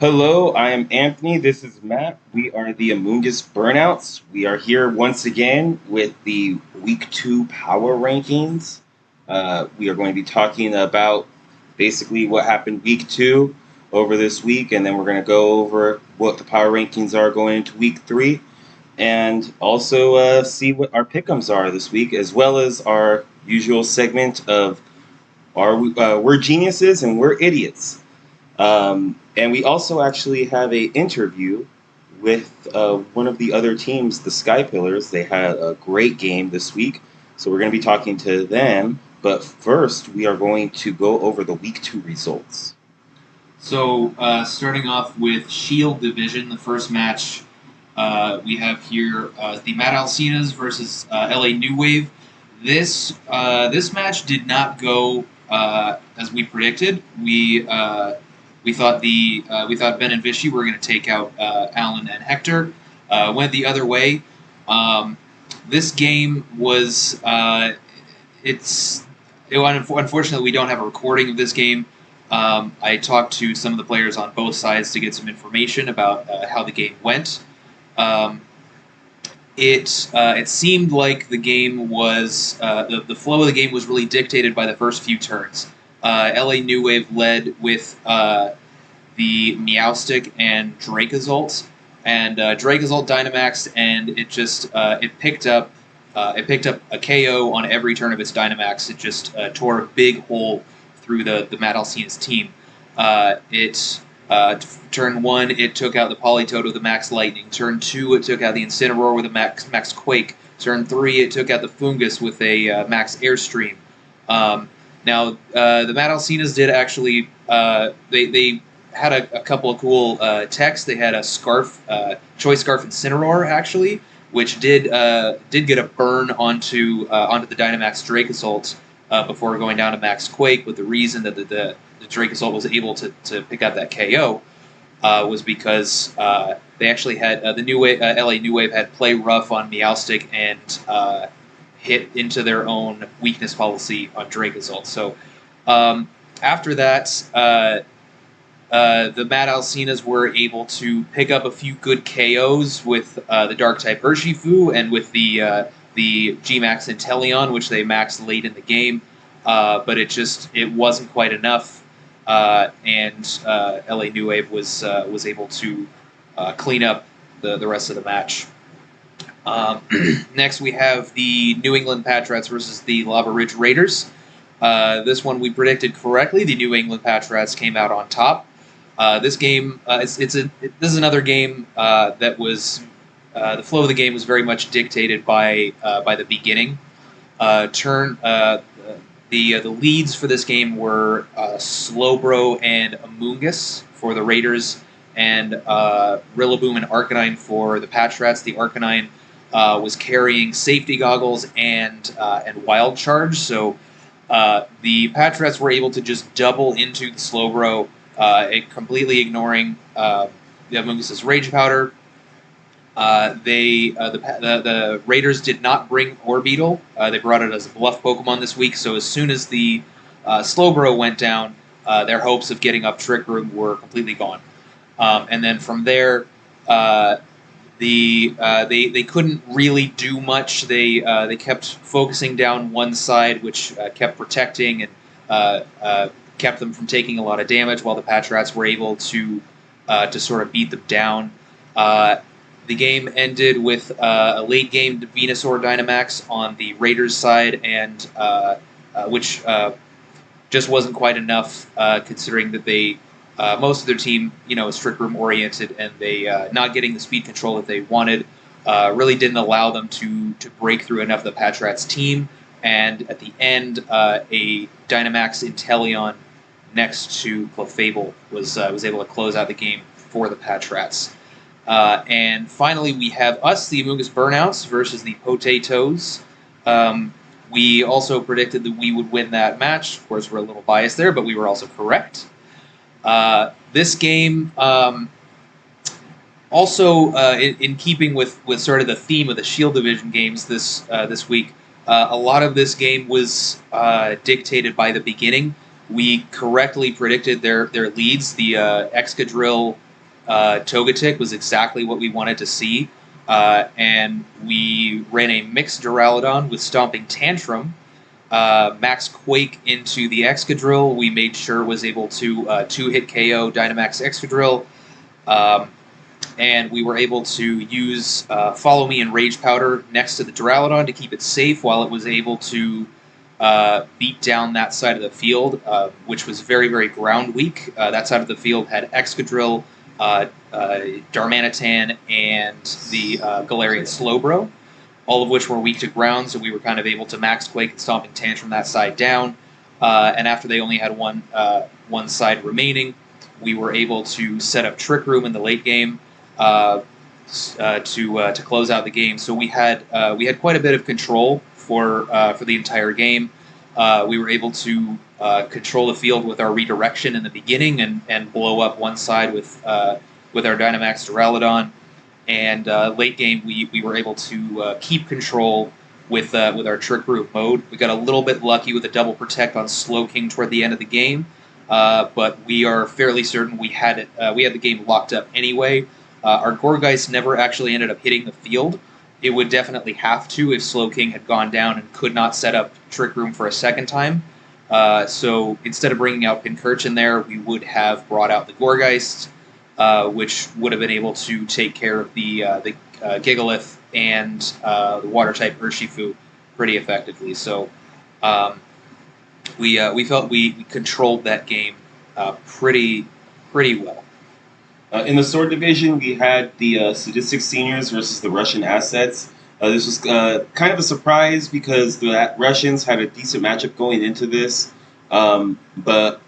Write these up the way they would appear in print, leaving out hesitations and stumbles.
Hello, I am Anthony. This is Matt. We are the Among Us Burnouts. We are here once again with the Week 2 Power Rankings. We are going to be talking about basically what happened Week 2 over this week, and then we're going to go over what the Power Rankings are going into Week 3, and also see what our pick'ems are this week, as well as our usual segment of we're geniuses and we're idiots. And we also actually have a interview with one of the other teams, the Sky Pillars. They had a great game this week, so we're going to be talking to them. But first, we are going to go over the Week 2 results. So, starting off with Shield Division, the first match we have here the Mad Alcinas versus LA New Wave. This match did not go as we predicted. We thought Ben and Vichy were going to take out Alan and Hector. Went the other way. This game was unfortunately we don't have a recording of this game. I talked to some of the players on both sides to get some information about how the game went. It seemed like the game was the flow of the game was really dictated by the first few turns. LA New Wave led with the Meowstick and Dracozolt, and Dracozolt Dynamaxed, and it picked up a KO on every turn of its Dynamax. It just tore a big hole through the Mad Alcina's team. Turn 1, it took out the Politoed with the Max Lightning. Turn 2, it took out the Incineroar with a Max Quake. Turn 3, it took out the Fungus with a Max Airstream. Now, the Mad Alcinas did actually, they had a couple of cool techs. They had a Scarf, Choice Scarf Incineroar, actually, which did get a burn onto the Dynamax Dracozolt before going down to Max Quake, with the reason that the Dracozolt was able to pick up that KO was because they actually had the LA New Wave had play rough on Meowstick and hit into their own weakness policy on Dracozolt. So after that, the Mad Alcinas were able to pick up a few good KOs with the Dark-type Urshifu and with the G-Max Inteleon, which they maxed late in the game, but it wasn't quite enough, and LA New Wave was able to clean up the rest of the match. Next, we have the New England Patriots versus the Lava Ridge Raiders. This one we predicted correctly. The New England Patriots came out on top. This game, this is another game that was the flow of the game was very much dictated by the beginning. The leads for this game were Slowbro and Amoongus for the Raiders, and Rillaboom and Arcanine for the Patriots. The Arcanine was carrying Safety Goggles and Wild Charge, so the Patriots were able to just double into the Slowbro, completely ignoring the Amoongus' Rage Powder. The Raiders did not bring Orbeetle. They brought it as a bluff Pokemon this week, so as soon as the Slowbro went down, their hopes of getting up Trick Room were completely gone. And then from there, they couldn't really do much. They kept focusing down one side, which kept protecting and kept them from taking a lot of damage, while the Patriots were able to sort of beat them down. The game ended with a late game Venusaur Dynamax on the Raiders side, and which just wasn't quite enough, considering that they most of their team, is Trick Room oriented, and they not getting the speed control that they wanted really didn't allow them to break through enough of the Patriots team. And at the end, a Dynamax Inteleon next to Clefable was able to close out the game for the Patriots. And finally, we have us, the Amoongus Burnouts, versus the Potatoes. We also predicted that we would win that match. Of course, we're a little biased there, but we were also correct. This game, also in keeping with sort of the theme of the Shield Division games this week, a lot of this game was dictated by the beginning. We correctly predicted their leads. The Excadrill Togetic was exactly what we wanted to see. And we ran a mixed Duraludon with Stomping Tantrum. Max Quake into the Excadrill, we made sure was able to 2-hit KO Dynamax Excadrill. And we were able to use Follow Me and Rage Powder next to the Duraludon to keep it safe while it was able to beat down that side of the field, which was very, very ground weak. That side of the field had Excadrill, Darmanitan, and the Galarian Slowbro, all of which were weak to ground, so we were kind of able to Max Quake and Stomping Tantrum that side down. And after they only had one side remaining, we were able to set up Trick Room in the late game to close out the game. So we had quite a bit of control for the entire game. We were able to control the field with our redirection in the beginning and blow up one side with our Dynamax Duraludon. And late game, we were able to keep control with our Trick Room mode. We got a little bit lucky with a double protect on Slowking toward the end of the game, but we are fairly certain we had the game locked up anyway. Our Gourgeist never actually ended up hitting the field. It would definitely have to if Slowking had gone down and could not set up Trick Room for a second time. So instead of bringing out Pincurchin there, we would have brought out the Gourgeist, which would have been able to take care of the Gigalith and the Water-type Urshifu pretty effectively. So we felt we controlled that game pretty well. In the Sword Division, we had the Sadistic Seniors versus the Russian Assets. This was kind of a surprise because the Russians had a decent matchup going into this, but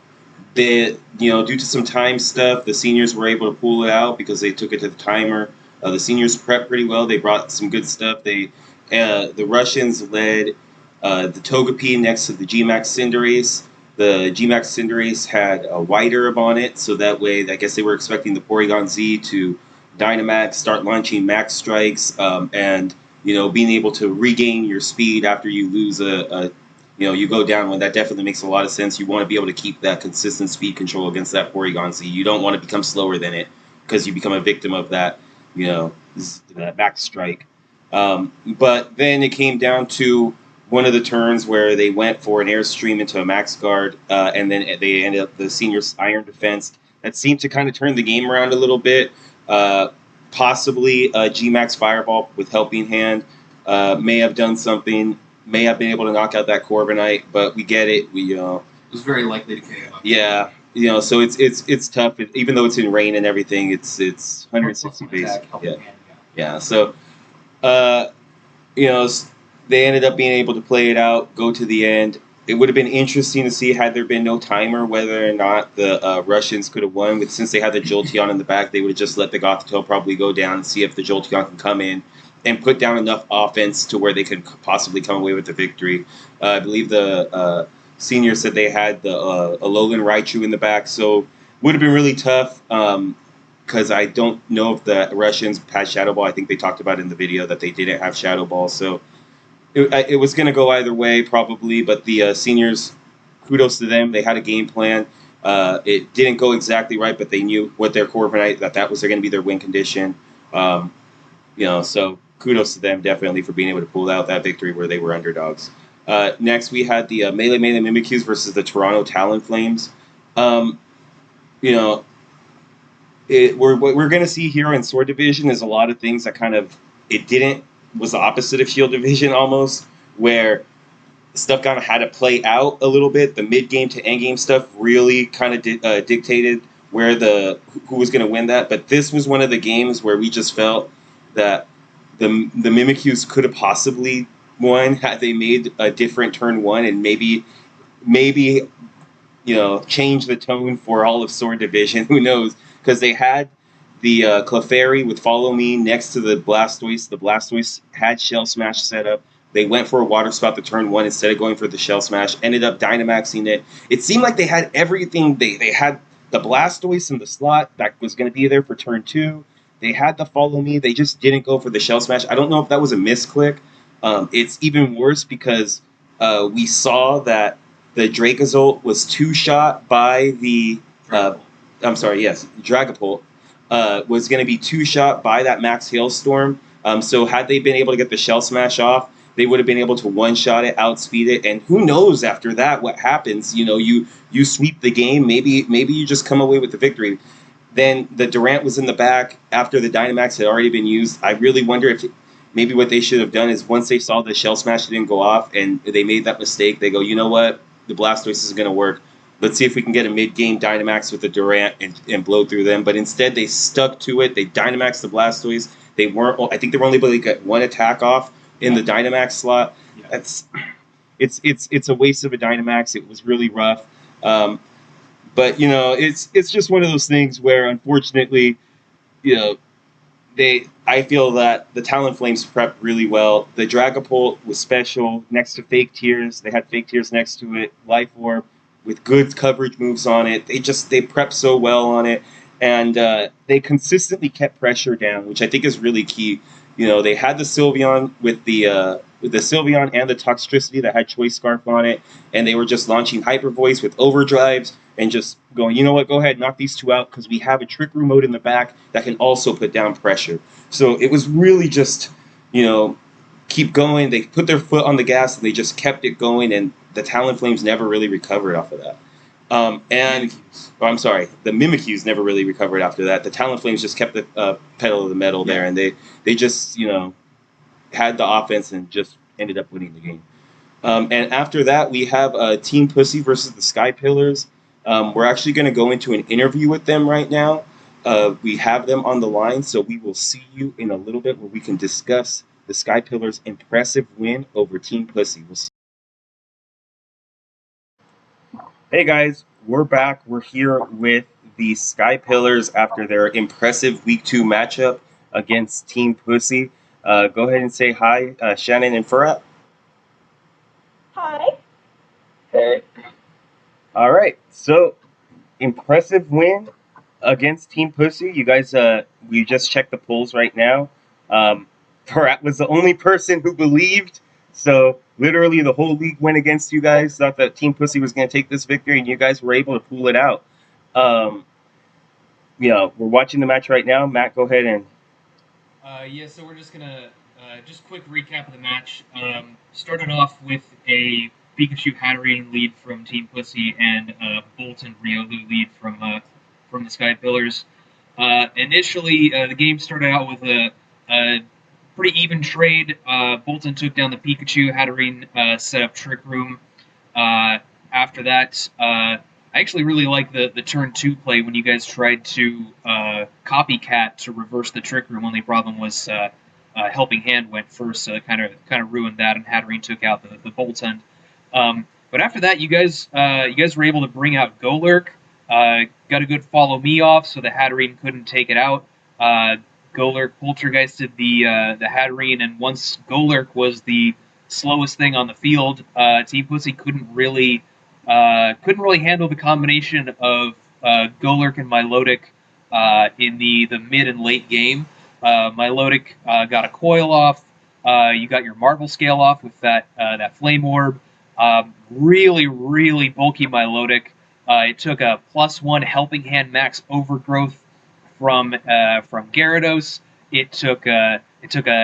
due to some time stuff, the Seniors were able to pull it out because they took it to the timer. The Seniors prepped pretty well. They brought some good stuff. The Russians led the Togepi next to the Gmax Cinderace. The Gmax Cinderace had a White Herb on it, so that way, I guess they were expecting the Porygon Z to Dynamax, start launching Max Strikes, and being able to regain your speed after you lose you go down one. That definitely makes a lot of sense. You want to be able to keep that consistent speed control against that Porygon Z. You don't want to become slower than it because you become a victim of that, that Max Strike. But then it came down to one of the turns where they went for an Airstream into a Max Guard, and then they ended up the Seniors Iron Defense. That seemed to kind of turn the game around a little bit. Possibly a G-Max Fireball with Helping Hand may have done something, may have been able to knock out that Corviknight, but we get it. It was very likely to KO. Yeah, so it's tough. Even though it's in rain and everything, it's 160 base. Yeah. So, they ended up being able to play it out, go to the end. It would have been interesting to see, had there been no timer, whether or not the Russians could have won. Since they had the Jolteon in the back, they would have just let the Gothitelle probably go down and see if the Jolteon can come in and put down enough offense to where they could possibly come away with the victory. I believe the Seniors said they had the Alolan Raichu in the back, so would have been really tough because I don't know if the Russians had Shadow Ball. I think they talked about in the video that they didn't have Shadow Ball, so it was going to go either way probably, but the Seniors, kudos to them. They had a game plan. It didn't go exactly right, but they knew what their Corviknight, that was going to be their win condition. So kudos to them definitely for being able to pull out that victory where they were underdogs. Next, we had the Melee Mimikyus versus the Toronto Talonflames. What we're going to see here in Sword Division is a lot of things that kind of was the opposite of Shield Division almost, where stuff kind of had to play out a little bit. The mid-game to end-game stuff really kind of dictated who was going to win that. But this was one of the games where we just felt that the Mimikyus could have possibly won had they made a different turn one and maybe change the tone for all of Sword Division. Who knows? Because they had the Clefairy with Follow Me next to the Blastoise. The Blastoise had Shell Smash set up. They went for a Water Spout to turn one instead of going for the Shell Smash. Ended up Dynamaxing it. It seemed like they had everything. They had the Blastoise in the slot that was going to be there for turn two. They had the Follow Me. They just didn't go for the Shell Smash. I don't know if that was a misclick. It's even worse because we saw that the Dracozolt was two-shot by the... Dragapult. was going to be two-shot by that max hailstorm. So had they been able to get the shell smash off, they would have been able to one-shot it, outspeed it, and who knows after that what happens? You sweep the game. Maybe you just come away with the victory. Then the Durant was in the back after the Dynamax had already been used. I really wonder if maybe what they should have done is once they saw the shell smash didn't go off and they made that mistake, they go, you know what, the Blastoise is going to work. Let's see if we can get a mid-game Dynamax with the Durant and blow through them. But instead, they stuck to it. They Dynamaxed the Blastoise. They weren't. I think they were only able to get one attack off in the Dynamax slot. Yeah. It's a waste of a Dynamax. It was really rough. But it's just one of those things where, unfortunately, you know, I feel that the Talonflames prepped really well. The Dragapult was special next to Fake Tears. They had Fake Tears next to it. Life Orb with good coverage moves on it. They prepped so well on it, and they consistently kept pressure down, which I think is really key. They had the Sylveon with the Sylveon and the Toxtricity that had Choice Scarf on it, and they were just launching Hyper Voice with overdrives and just going, you know what, go ahead, knock these two out because we have a Trick Room mode in the back that can also put down pressure. So it was really just, keep going. They put their foot on the gas and they just kept it going, and the Talonflames never really recovered off of that. I'm sorry, the Mimikyus never really recovered after that. The Talonflames just kept the pedal to the metal there, and they just, had the offense and just ended up winning the game. And after that, we have Team Pussy versus the Sky Pillars. We're actually going to go into an interview with them right now. We have them on the line, so we will see you in a little bit where we can discuss the Sky Pillars' impressive win over Team Pussy. We'll see. Hey guys, we're back. We're here with the Sky Pillars after their impressive Week 2 matchup against Team Pussy. Go ahead and say hi, Shannon and Farah. Hi. Hey. All right, so impressive win against Team Pussy. You guys, we just checked the polls right now. Farah was the only person who believed. So literally the whole league went against you guys, thought that Team Pussy was going to take this victory, and you guys were able to pull it out. We're watching the match right now. Matt, go ahead and... So we're just going to just quick recap of the match. Started off with a Pikachu Hatterene lead from Team Pussy and Bolton Riolu lead from the Sky Pillars. Initially, the game started out with a pretty even trade. Bolton took down the Pikachu. Hatterene set up Trick Room. After that, I actually really like the turn 2 play when you guys tried to copycat to reverse the Trick Room. Only problem was Helping Hand went first, so it kind of ruined that, and Hatterene took out the Bolton. But after that, you guys were able to bring out Golurk. Got a good follow me off, so the Hatterene couldn't take it out. Golurk poltergeisted the Hatterene, and once Golurk was the slowest thing on the field, Team Pussy couldn't really handle the combination of Golurk and Milotic in the mid and late game. Milotic got a coil off. You got your Marble Scale off with that Flame Orb. Really, really bulky Milotic. It took a +1 Helping Hand max overgrowth from Gyarados. It took a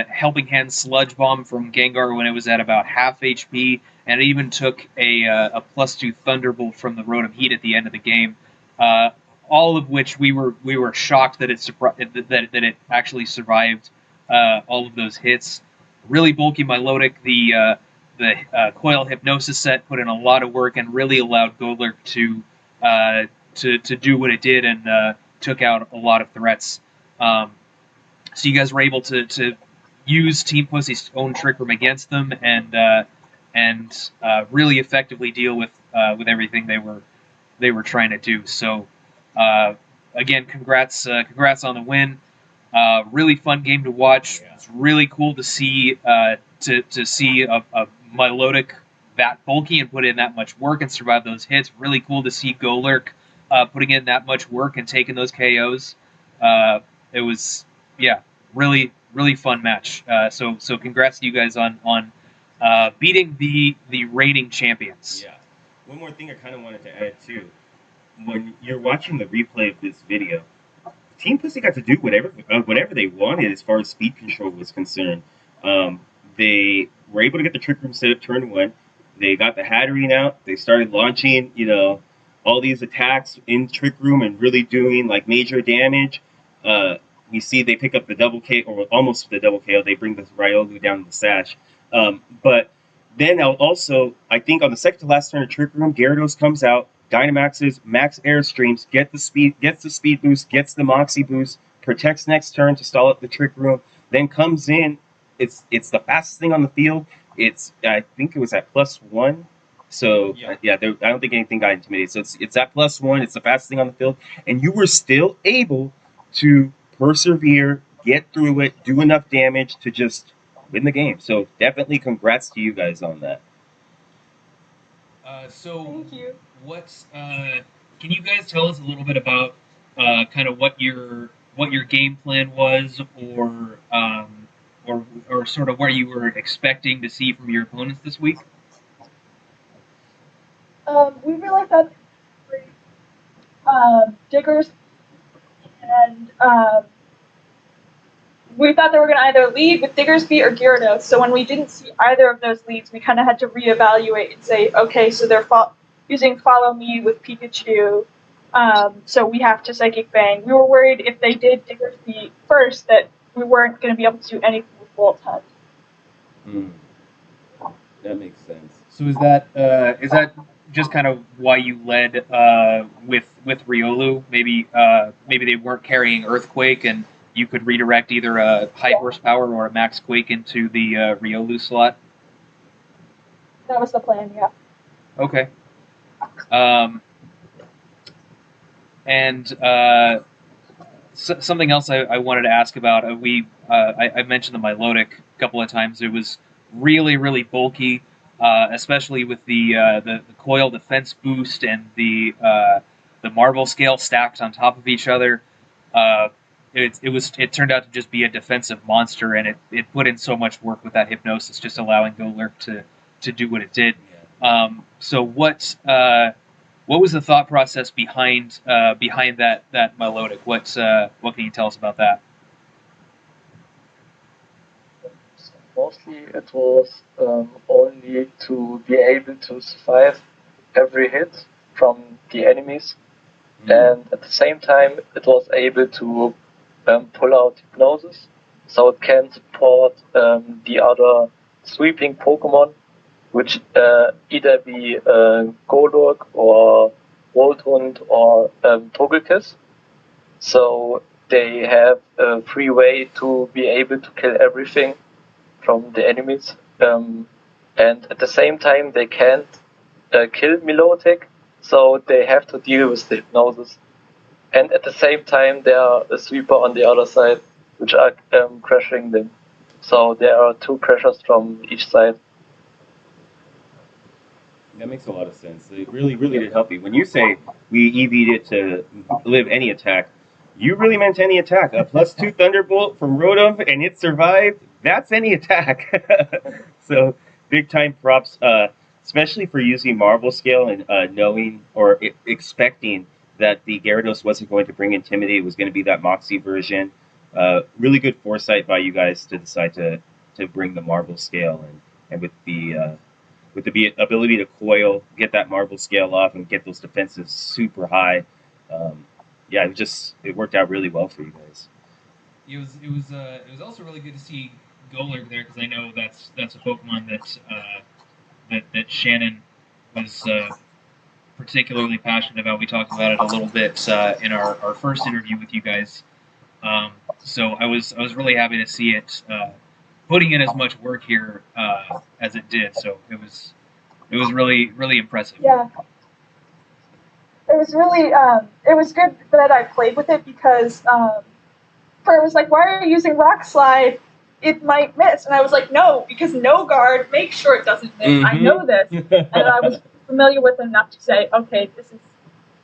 Helping Hand Sludge Bomb from Gengar when it was at about half HP, and it even took a +2 Thunderbolt from the Rotom Heat at the end of the game. All of which we were shocked that it actually survived all of those hits. Really bulky Milotic. The Coil Hypnosis set put in a lot of work and really allowed Golurk to do what it did and took out a lot of threats. So you guys were able to use Team Pussy's own Trick Room against them and really effectively deal with everything they were trying to do. So again, congrats on the win. Really fun game to watch. Yeah. It's really cool to see to see a Milotic that bulky and put in that much work and survive those hits. Really cool to see Golurk putting in that much work and taking those KOs. It was really fun match. So congrats to you guys on beating the reigning champions. Yeah. One more thing I kind of wanted to add too. When you're watching the replay of this video, Team Pussy got to do whatever they wanted as far as speed control was concerned. Um, they were able to get the Trick Room set up turn one. They got the Hatterene out. They started launching, all these attacks in Trick Room and really doing like major damage. You see they pick up the double K or almost the double KO. They bring the Ryolu down to the Sash. But then also, I think on the second to last turn of Trick Room, Gyarados comes out, Dynamaxes, max airstreams, gets the speed boost, gets the Moxie boost, protects next turn to stall up the Trick Room, then comes in. It's the fastest thing on the field. I think it was at +1. So Yeah. I don't think anything got intimidated. So it's at +1. It's the fastest thing on the field, and you were still able to persevere, get through it, do enough damage to just win the game. So definitely congrats to you guys on that. So Thank you. what's can you guys tell us a little bit about kind of what your game plan was, or sort of where you were expecting to see from your opponents this week? We really thought Diggers, and we thought they were going to either lead with Diggersby or Gyarados. So when we didn't see either of those leads, we kind of had to reevaluate and say, okay, so they're using Follow Me with Pikachu, so we have to Psychic Fang. We were worried if they did Diggersby first that we weren't going to be able to do anything with Volt Hunt. That makes sense. So is that just kind of why you led with Riolu? Maybe they weren't carrying Earthquake, and you could redirect either a high horsepower or a max Quake into the Riolu slot. That was the plan, yeah. Okay. And something else I wanted to ask about. I mentioned the Milotic a couple of times. It was really, really bulky, especially with the coil defense boost and the marble scale stacked on top of each other. It turned out to just be a defensive monster, and it put in so much work with that hypnosis, just allowing Golurk to do what it did. So what was the thought process behind that Milotic? What can you tell us about that? Mostly it was only to be able to survive every hit from the enemies, and at the same time it was able to pull out Hypnosis, so it can support the other sweeping Pokemon, which either be Golurk or Voltund or Togekiss. So they have a free way to be able to kill everything from the enemies, and at the same time they can't kill Milotic, so they have to deal with the Hypnosis. And at the same time there are a sweeper on the other side, which are crashing them. So there are two crashers from each side. That makes a lot of sense. It really, really did help you. When you say we EV'd it to live any attack, you really meant any attack. A +2 Thunderbolt from Rotom and it survived. That's any attack. So big time props, especially for using Marble Scale and knowing or expecting that the Gyarados wasn't going to bring Intimidate. It was going to be that Moxie version. Really good foresight by you guys to decide to bring the Marble Scale and with the ability to coil, get that Marble Scale off, and get those defenses super high. It worked out really well for you guys. It was also really good to see Golurk there, because I know that's a Pokemon that Shannon was particularly passionate about. We talked about it a little bit in our first interview with you guys. So I was really happy to see it putting in as much work here as it did. So it was really, really impressive. Yeah. It was really, it was good that I played with it because Fur was like, why are you using Rock Slide? It might miss. And I was like, no, because no guard makes sure it doesn't miss. Mm-hmm. I know this. And I was familiar with enough to say, okay,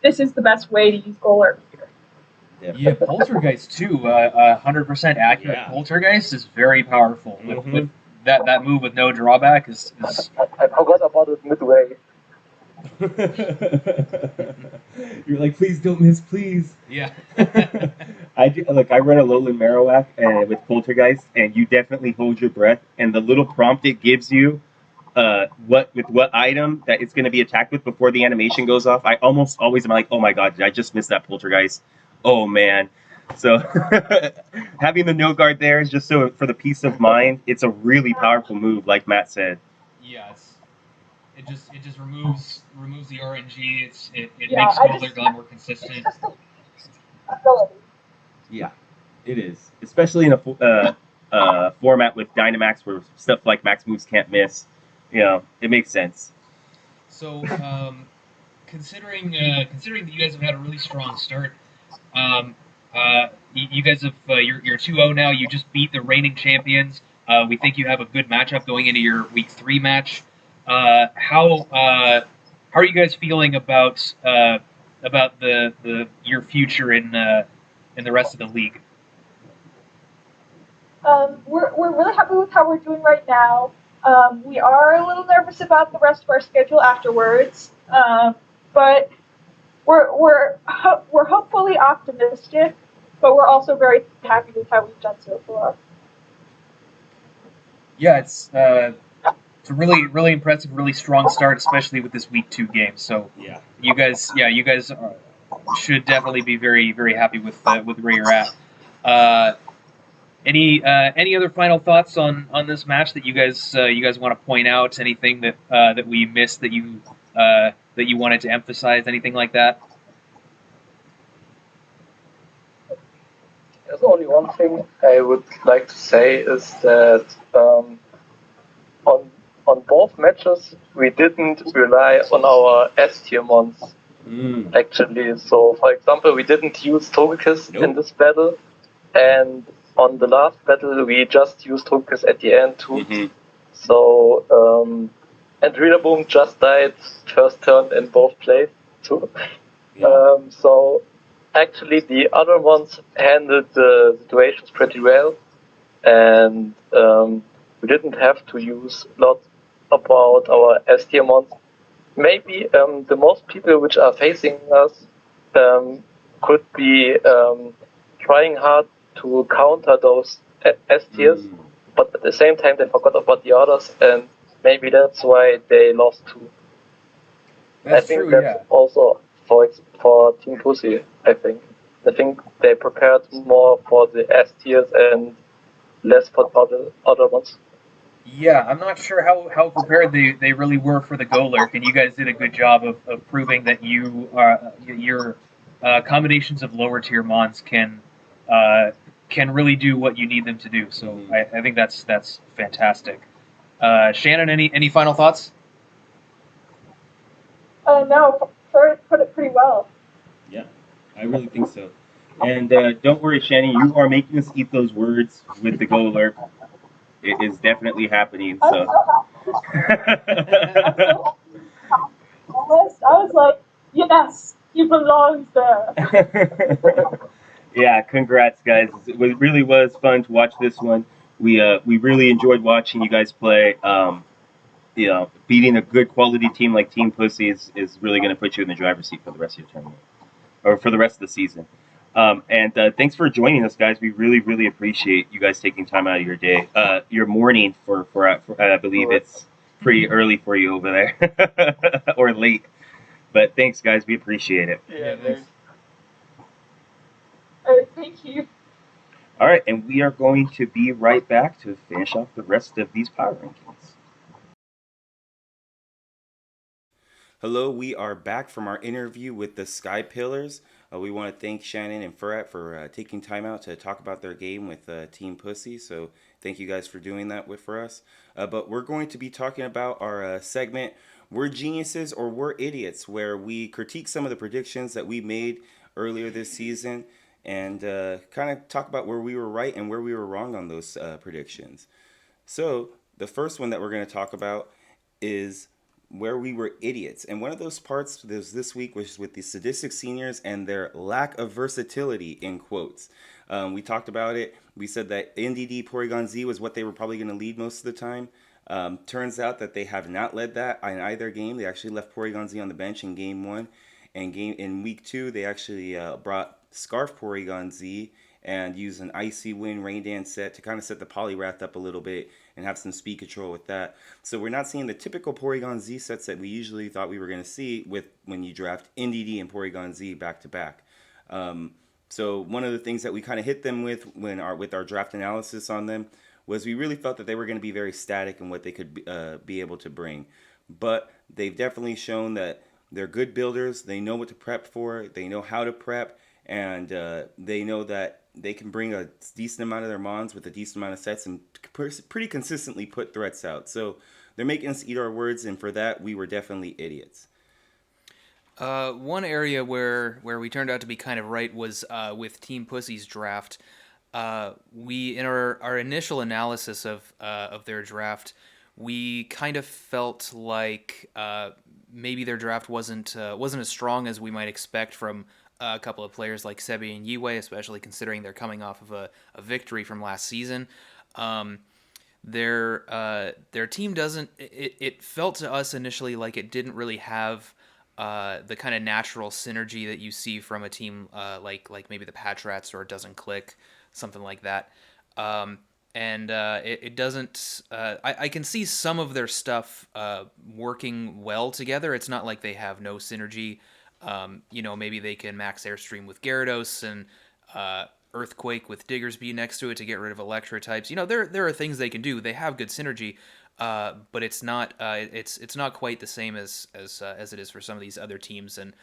this is the best way to use Golurk here. Yeah, Poltergeist too. 100% accurate. Yeah. Poltergeist is very powerful. Mhm. With that move with no drawback is I forgot about it midway. You're like, please don't miss, please. yeah. I look. I run a Lowland Marowak with Poltergeist, and you definitely hold your breath. And the little prompt it gives you, what item that it's going to be attacked with before the animation goes off. I almost always am like, oh my god, did I just miss that Poltergeist? Oh man. So having the no guard there is just so for the peace of mind. It's a really powerful move, like Matt said. Yeah, it just removes the RNG. It Yeah, makes I Goldberg just a lot more consistent. it's just ability. Yeah, it is, especially in a format with Dynamax where stuff like max moves can't miss. You know, it makes sense. So, considering that you guys have had a really strong start, um, you guys have you're 2-0 now. You just beat the reigning champions. We think you have a good matchup going into your week 3 match. How are you guys feeling about the your future in the rest of the league? We're really happy with how we're doing right now. We are a little nervous about the rest of our schedule afterwards, but we're hopefully optimistic, but we're also very happy with how we've done so far. Yeah, it's a really impressive, really strong start, especially with this week 2 game. So Yeah. you guys should definitely be very happy with where you're at. Uh, any other final thoughts on this match that you guys want to point out? Anything that we missed that you wanted to emphasize? Anything like that? There's only one thing I would like to say is that on on both matches we didn't rely on our S tier mons actually. So for example, we didn't use Togekiss in Nope. this battle, and on the last battle we just used Togekiss at the end too. Mm-hmm. So and Rillaboom just died first turn in both plays too. Yeah. So actually the other ones handled the situations pretty well, and we didn't have to use a lot about our S tier mons. Maybe the most people which are facing us could be trying hard to counter those S tiers, but at the same time they forgot about the others, and maybe that's why they lost too. I think that's also for Team Pussy. I think they prepared more for the S tiers and less for other ones. Yeah, I'm not sure how prepared they really were for the Golurk, and you guys did a good job of proving that your combinations of lower tier mons can really do what you need them to do. So I think that's fantastic. Shannon, any final thoughts? No, Fleur put it pretty well. Yeah, I really think so. And don't worry, Shannon, you are making us eat those words with the Golurk. It is definitely happening. I'm So. so I was like, yes, he belongs there. Yeah, congrats, guys. Really was fun to watch this one. We really enjoyed watching you guys play. You know, beating a good quality team like Team Pussy is really going to put you in the driver's seat for the rest of your tournament or for the rest of the season. And thanks for joining us, guys. We really appreciate you guys taking time out of your day, your morning for I believe it's pretty early for you over there or late. But thanks, guys. We appreciate it. Yeah, thanks. Thank you. All right, and we are going to be right back to finish off the rest of these power rankings. Hello, we are back from our interview with the Sky Pillars. We want to thank Shannon and Furat for taking time out to talk about their game with Team Pussy. So thank you guys for doing that for us. But we're going to be talking about our segment, We're Geniuses or We're Idiots, where we critique some of the predictions that we made earlier this season and kind of talk about where we were right and where we were wrong on those predictions. So the first one that we're going to talk about is where we were idiots. And one of those parts this week was with the sadistic seniors and their lack of versatility, in quotes. We talked about it. We said that NDD Porygon Z was what they were probably going to lead most of the time. Turns out that they have not led that in either game. They actually left Porygon Z on the bench in game 1. And in week 2, they actually brought Scarf Porygon Z and use an Icy Wind Rain Dance set to kind of set the Poliwrath up a little bit and have some speed control with that. So we're not seeing the typical Porygon Z sets that we usually thought we were going to see with when you draft NDD and Porygon Z back to back. So one of the things that we kind of hit them with with our draft analysis on them was we really felt that they were going to be very static in what they could be able to bring. But they've definitely shown that they're good builders. They know what to prep for. They know how to prep, and they know that they can bring a decent amount of their mons with a decent amount of sets and pretty consistently put threats out. So they're making us eat our words, and for that, we were definitely idiots. One area where we turned out to be kind of right was with Team Pussy's draft. We in our initial analysis of their draft, we kind of felt like maybe their draft wasn't as strong as we might expect from a couple of players like Sebi and Yue, especially considering they're coming off of a victory from last season. Their team doesn't. It felt to us initially like it didn't really have the kind of natural synergy that you see from a team like maybe the Patrats or It Doesn't Click, something like that. It doesn't. I can see some of their stuff working well together. It's not like they have no synergy. Maybe they can max Airstream with Gyarados and Earthquake with Diggersby next to it to get rid of Electro types. There are things they can do. They have good synergy, but it's not quite the same as it is for some of these other teams. And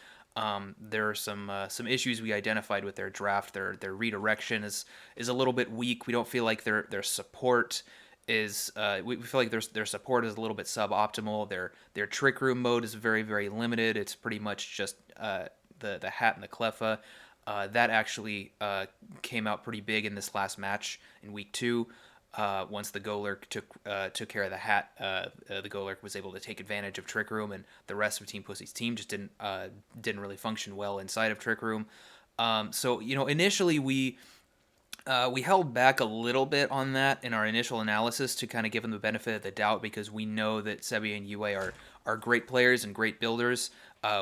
there are some issues we identified with their draft. Their redirection is a little bit weak. We don't feel like their support is we feel like their support is a little bit suboptimal. Their Trick Room mode is very, very limited. It's pretty much just the Hat and the Cleffa. That actually came out pretty big in this last match in week 2. Once the Golurk took care of the Hat, the Golurk was able to take advantage of Trick Room, and the rest of Team Pussy's team just didn't really function well inside of Trick Room. So initially we held back a little bit on that in our initial analysis to kind of give them the benefit of the doubt, because we know that Sebi and Yue are great players and great builders.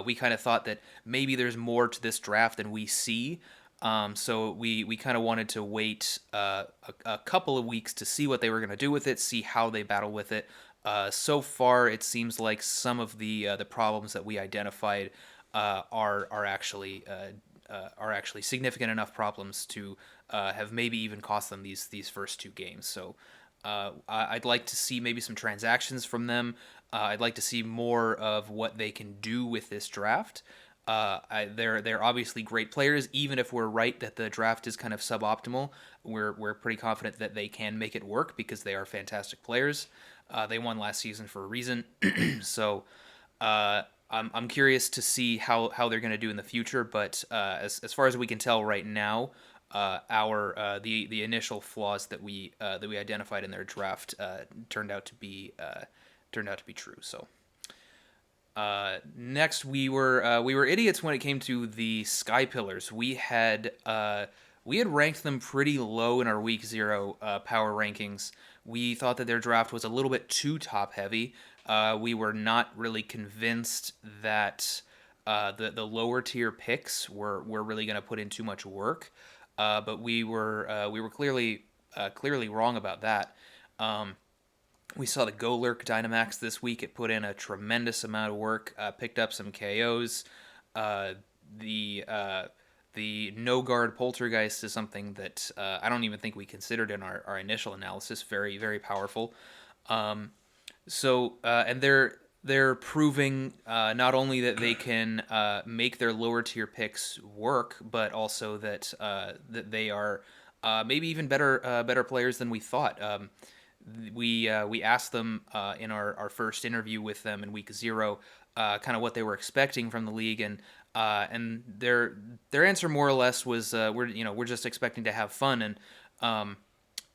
We kind of thought that maybe there's more to this draft than we see. So we kind of wanted to wait a couple of weeks to see what they were going to do with it, see how they battle with it. So far, it seems like some of the problems that we identified are actually significant enough problems to have maybe even cost them these first 2 games. So I'd like to see maybe some transactions from them. I'd like to see more of what they can do with this draft. They're obviously great players. Even if we're right that the draft is kind of suboptimal, we're pretty confident that they can make it work because they are fantastic players. They won last season for a reason. So I'm curious to see how they're going to do in the future. But as far as we can tell right now, the initial flaws that we identified in their draft turned out to be true. So. Next, we were idiots when it came to the Sky Pillars. We had ranked them pretty low in our Week 0 power rankings. We thought that their draft was a little bit too top heavy. We were not really convinced that the lower tier picks were really going to put in too much work. But we were clearly wrong about that. We saw the Golurk Dynamax this week. It put in a tremendous amount of work, picked up some KOs. The No Guard Poltergeist is something that I don't even think we considered in our initial analysis. Very, very powerful. And they're proving not only that they can make their lower tier picks work, but also that they are maybe even better players than we thought. We asked them in our first interview with them in Week 0 kind of what they were expecting from the league, and their answer more or less was we're just expecting to have fun,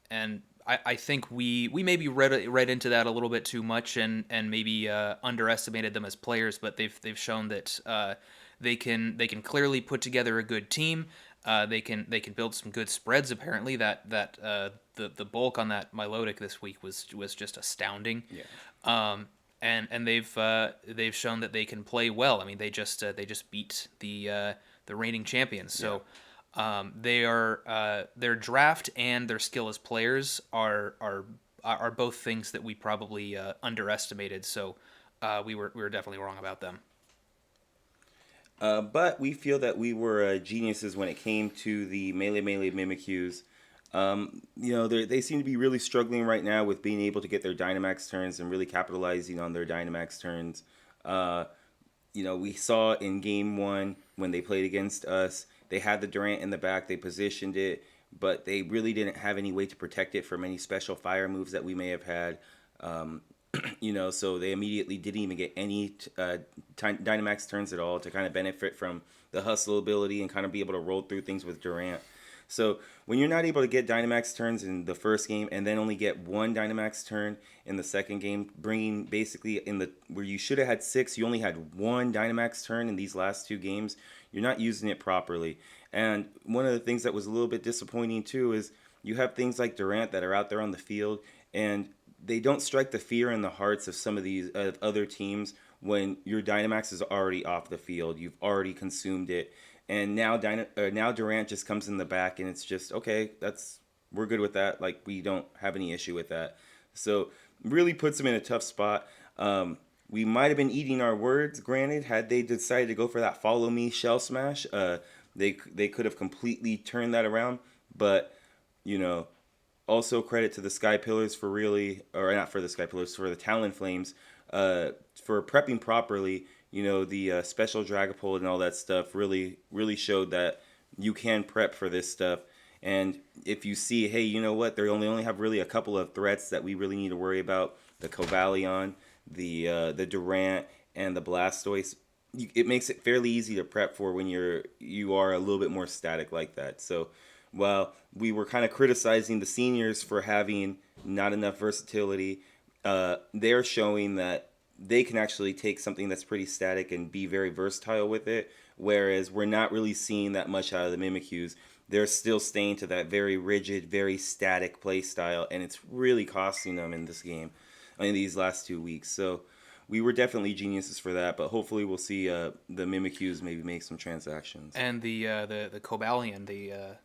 and I think we maybe read into that a little bit too much and maybe underestimated them as players, but they've shown that they can clearly put together a good team. They can build some good spreads. Apparently, the bulk on that Milotic this week was just astounding. Yeah. And they've shown that they can play well. I mean, they just beat the reigning champions. So They are their draft and their skill as players are both things that we probably underestimated. So we were definitely wrong about them. But we feel that we were geniuses when it came to the melee Mimikyus. They seem to be really struggling right now with being able to get their Dynamax turns and really capitalizing on their Dynamax turns. Uh, we saw in game one when they played against us, they had the Durant in the back, they positioned it, but they really didn't have any way to protect it from any special fire moves that we may have had. Um, so they immediately didn't even get any Dynamax turns at all to kind of benefit from the hustle ability and kind of be able to roll through things with Durant. So when you're not able to get Dynamax turns in the first game and then only get one Dynamax turn in the second game, bringing basically in the where you should have had six, you only had one Dynamax turn in these last two games. You're not using it properly. And one of the things that was a little bit disappointing too is you have things like Durant that are out there on the field and they don't strike the fear in the hearts of some of these other teams when your Dynamax is already off the field. You've already consumed it, and now Durant just comes in the back, and it's just okay. We're good with that. Like we don't have any issue with that. So really puts them in a tough spot. We might have been eating our words. Granted, had they decided to go for that follow me shell smash, they could have completely turned that around. But you know, also credit to the Sky Pillars for really, or not for the Sky Pillars, for the Talonflames, for prepping properly. The special Dragapult and all that stuff really showed that you can prep for this stuff. And if you see, hey, you know what, they only have really a couple of threats that we really need to worry about: the Cobalion, the Durant, and the Blastoise. It makes it fairly easy to prep for when you are a little bit more static like that. So while we were kind of criticizing the seniors for having not enough versatility, they're showing that they can actually take something that's pretty static and be very versatile with it. Whereas we're not really seeing that much out of the Mimikyus. They're still staying to that very rigid, very static play style, and it's really costing them in this game, in these last 2 weeks. So we were definitely geniuses for that, but hopefully we'll see the Mimikyus maybe make some transactions. And the Cobalion,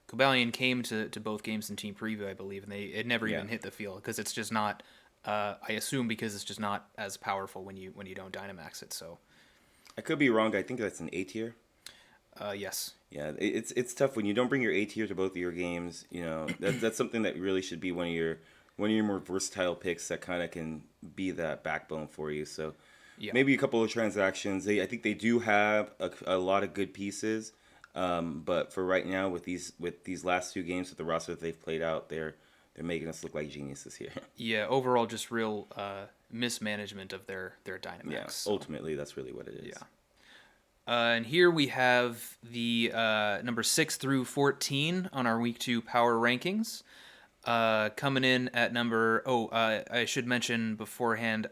Cobalion came to both games in team preview, I believe, and it never even hit the field because it's just not. I assume because it's just not as powerful when you don't Dynamax it. So I could be wrong. I think that's an A tier. Yes. Yeah, it's tough when you don't bring your A tier to both of your games. That's something that really should be one of your more versatile picks that kind of can be that backbone for you. So Yeah. maybe a couple of transactions. I think they do have a lot of good pieces, but for right now, with these last two games with the roster that they've played out, they're making us look like geniuses here. Yeah. Overall, just real mismanagement of their Dynamax. Yeah, So, ultimately, that's really what it is. yeah. And here we have the number 6 through 14 on our week 2 power rankings. Coming in at number I should mention beforehand,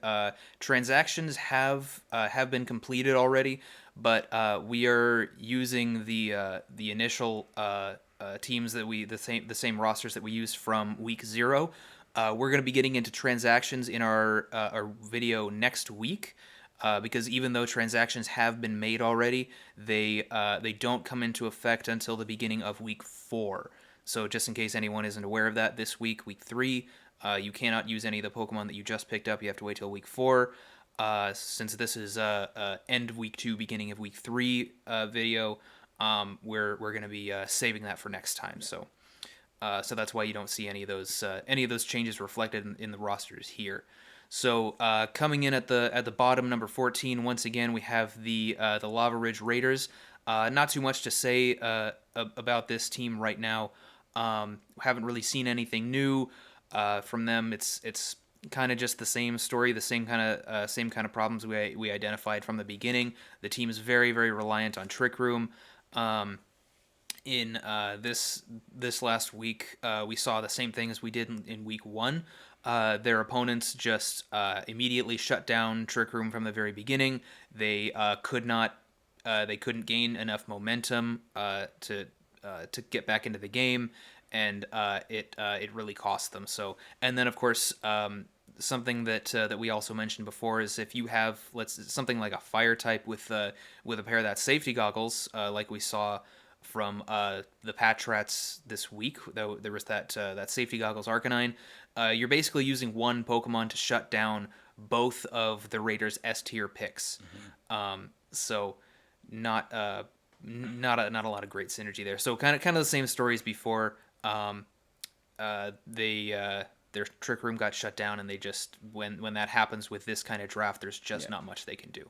transactions have been completed already, but we are using the initial teams that the same rosters that we used from week 0. We're going to be getting into transactions in our video next week. Because even though transactions have been made already, they don't come into effect until the beginning of week 4. So just in case anyone isn't aware of that, this week, week 3, you cannot use any of the Pokemon that you just picked up. You have to wait till week 4. Since this is end of week 2, beginning of week 3 video, we're going to be saving that for next time. So that's why you don't see any of those changes reflected in the rosters here. So coming in at the bottom, number 14, once again we have the Lava Ridge Raiders. Not too much to say about this team right now. Haven't really seen anything new from them. It's kind of just the same story, the same kind of problems we identified from the beginning. The team is very, very reliant on Trick Room. In this last week, we saw the same thing as we did in week 1. Their opponents just immediately shut down Trick Room from the very beginning. They couldn't gain enough momentum to get back into the game, and it really cost them. So, and then of course, something that we also mentioned before is if you have something like a fire type with a pair of that safety goggles, like we saw from the patch rats this week. Though there was that safety goggles Arcanine. You're basically using one Pokemon to shut down both of the Raiders S tier picks. So not not a lot of great synergy there. So kind of the same story as before. Their trick room got shut down, and they just when that happens with this kind of draft, there's just not much they can do.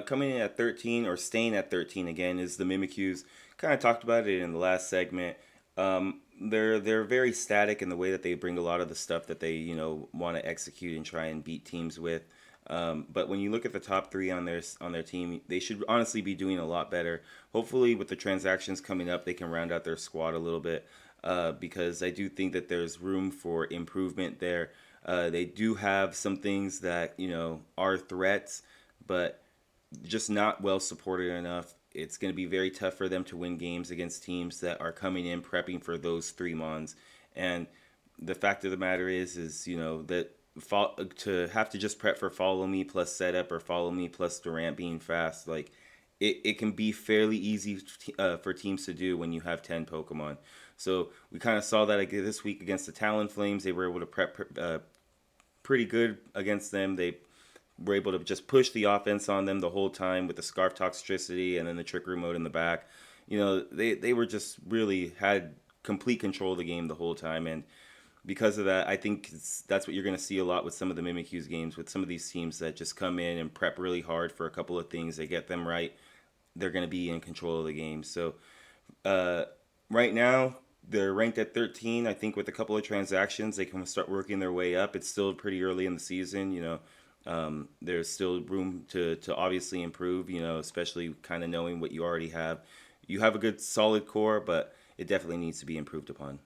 Coming in at 13 or staying at 13 again is the Mimikyus. Kind of talked about it in the last segment. They're very static in the way that they bring a lot of the stuff that they want to execute and try and beat teams with. But when you look at the top three on their team, they should honestly be doing a lot better. Hopefully, with the transactions coming up, they can round out their squad a little bit because I do think that there's room for improvement there. They do have some things that are threats, but just not well supported enough. It's going to be very tough for them to win games against teams that are coming in prepping for those three mons. And the fact of the matter is that to have to just prep for follow me plus setup or follow me plus Durant being fast, like it can be fairly easy for teams to do when you have 10 Pokemon. So we kind of saw that this week against the Talonflames. They were able to prep pretty good against them. They were able to just push the offense on them the whole time with the Scarf Toxtricity and then the Trick Room mode in the back. They were just really had complete control of the game the whole time. And because of that, I think that's what you're going to see a lot with some of the Mimikyu's games, with some of these teams that just come in and prep really hard for a couple of things. They get them right, they're going to be in control of the game. So right now, they're ranked at 13. I think with a couple of transactions, they can start working their way up. It's still pretty early in the season, there's still room to obviously improve, especially kind of knowing what you already have. You have a good solid core, but it definitely needs to be improved upon.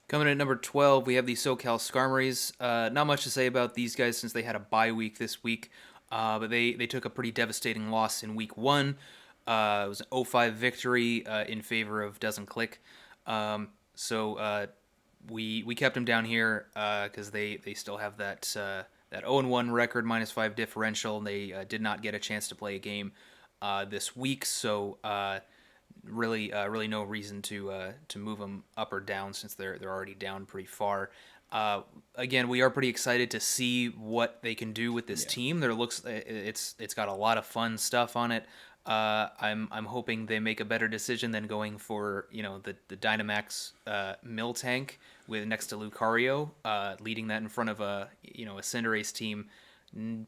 Coming in at number 12, we have the SoCal Skarmories. Not much to say about these guys since they had a bye week this week, but they took a pretty devastating loss in week 1. It was an 0-5 victory in favor of Doesn't Click. So we kept them down here because they still have that 0-1 record, -5 differential, and they did not get a chance to play a game this week. So really no reason to move them up or down since they're already down pretty far. Again, we are pretty excited to see what they can do with this team. It's got a lot of fun stuff on it. I'm hoping they make a better decision than going for the Dynamax Mill Tank with next to Lucario, leading that in front of a Cinderace team.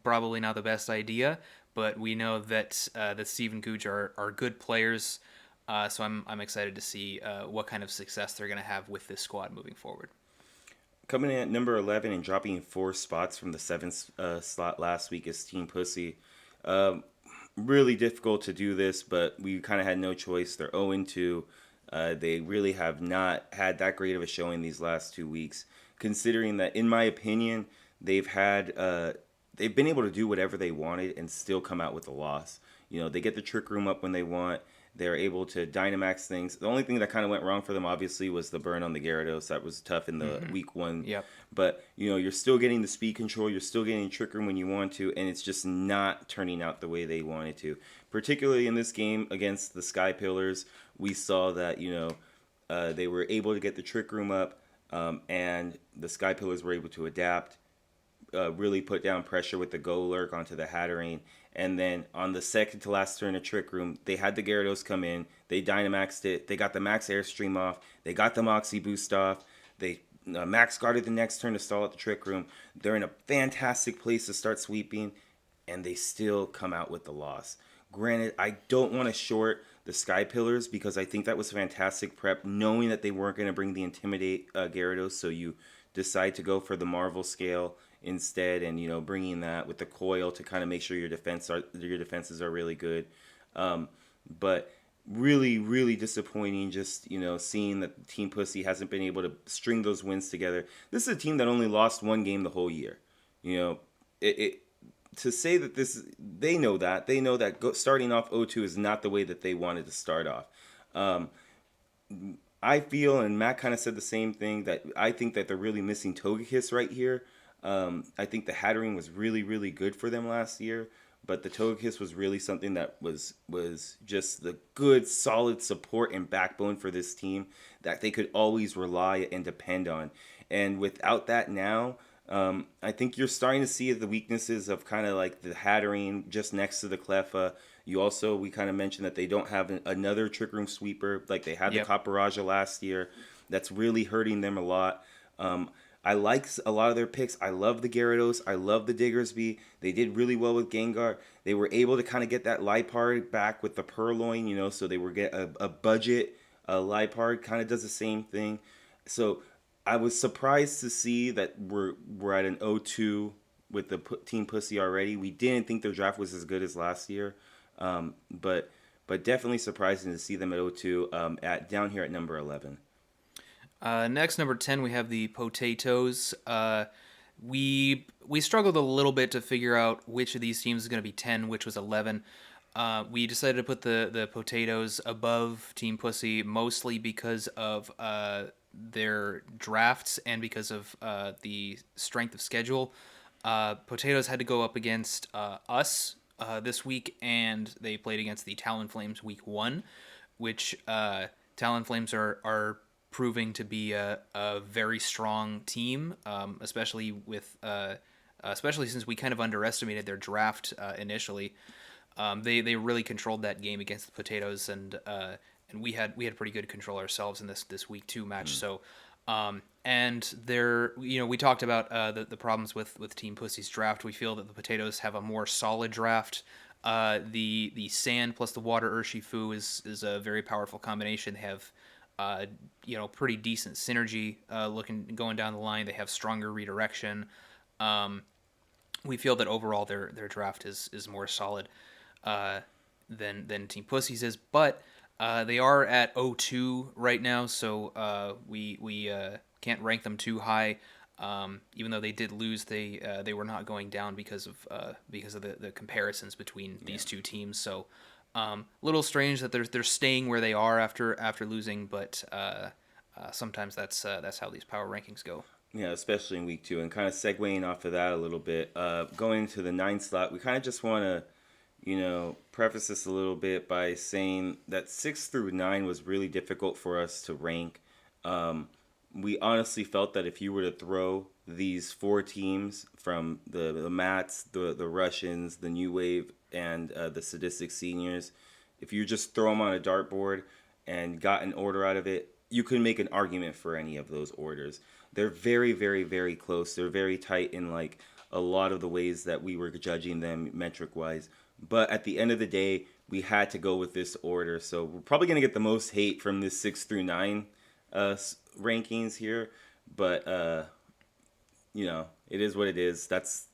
Probably not the best idea, but we know that Steve and Gooch are good players, so I'm excited to see what kind of success they're going to have with this squad moving forward. Coming in at number 11 and dropping 4 spots from the 7th slot last week is Team Pussy. Really difficult to do this, but we kind of had no choice. They're 0-2. They really have not had that great of a showing these last 2 weeks, considering that, in my opinion, they've been able to do whatever they wanted and still come out with a loss. They get the Trick Room up when they want. They're able to Dynamax things. The only thing that kind of went wrong for them, obviously, was the burn on the Gyarados. That was tough in the week 1. Yep. But, you're still getting the speed control. You're still getting Trick Room when you want to, and it's just not turning out the way they wanted to. Particularly in this game against the Sky Pillars, we saw that, they were able to get the Trick Room up, and the Sky Pillars were able to adapt, really put down pressure with the Golurk onto the Hatterene. And then on the second to last turn of Trick Room, they had the Gyarados come in. They Dynamaxed it. They got the Max Airstream off. They got the Moxie Boost off. They Max guarded the next turn to stall at the Trick Room. They're in a fantastic place to start sweeping, and they still come out with the loss. Granted, I don't want to short the Sky Pillars because I think that was fantastic prep, knowing that they weren't going to bring the Intimidate Gyarados, so you decide to go for the Marvel scale instead, and bringing that with the coil to kind of make sure your defenses are really good. But really disappointing just seeing that Team Pussy hasn't been able to string those wins together. This is a team that only lost 1 game the whole year. To say that they know that starting off 0-2 is not the way that they wanted to start off. I feel, and Matt kind of said the same thing, that I think that they're really missing Togekiss right here. I think the Hatterene was really good for them last year, but the Togekiss was really something that was just the good, solid support and backbone for this team that they could always rely and depend on. And without that now, I think you're starting to see the weaknesses of kind of like the Hatterene just next to the Cleffa. We kind of mentioned that they don't have another Trick Room Sweeper like they had the Yep. Caparajah last year. That's really hurting them a lot. I like a lot of their picks. I love the Gyarados. I love the Diggersby. They did really well with Gengar. They were able to kind of get that Liepard back with the Purloin, so they were get a budget. Liepard kind of does the same thing. So I was surprised to see that we're at an 0-2 with the Team Pussy already. We didn't think their draft was as good as last year, but definitely surprising to see them at 0-2 at down here at number 11. Next, number 10, we have the Potatoes. We struggled a little bit to figure out which of these teams is going to be 10, which was 11. We decided to put the Potatoes above Team Pussy, mostly because of their drafts and because of the strength of schedule. Potatoes had to go up against us this week, and they played against the Talonflames week 1, which Talonflames are proving to be a very strong team, especially since we kind of underestimated their draft initially. They really controlled that game against the Potatoes, and we had pretty good control ourselves in this week 2 match. So, and we talked about the problems with Team Pussy's draft. We feel that the Potatoes have a more solid draft. The sand plus the water Urshifu is a very powerful combination. They have pretty decent synergy going down the line. They have stronger redirection. We feel that overall their draft is more solid than Team Pussy's is, but they are at 0-2 right now, so we can't rank them too high. Even though they did lose, they were not going down because of the comparisons between these two teams. So. Little strange that they're staying where they are after losing, but sometimes that's how these power rankings go. Yeah, especially in week 2, and kind of segueing off of that a little bit, going into the 9th slot, we kind of just want to, preface this a little bit by saying that 6 through 9 was really difficult for us to rank. We honestly felt that if you were to throw these 4 teams from the Mats, the Russians, the New Wave, and the Sadistic Seniors, if you just throw them on a dartboard and got an order out of it, you could make an argument for any of those orders. They're very, very, very close. They're very tight in like a lot of the ways that we were judging them metric-wise. But at the end of the day, we had to go with this order. So we're probably going to get the most hate from this 6 through 9 rankings here. But, it is what it is. That's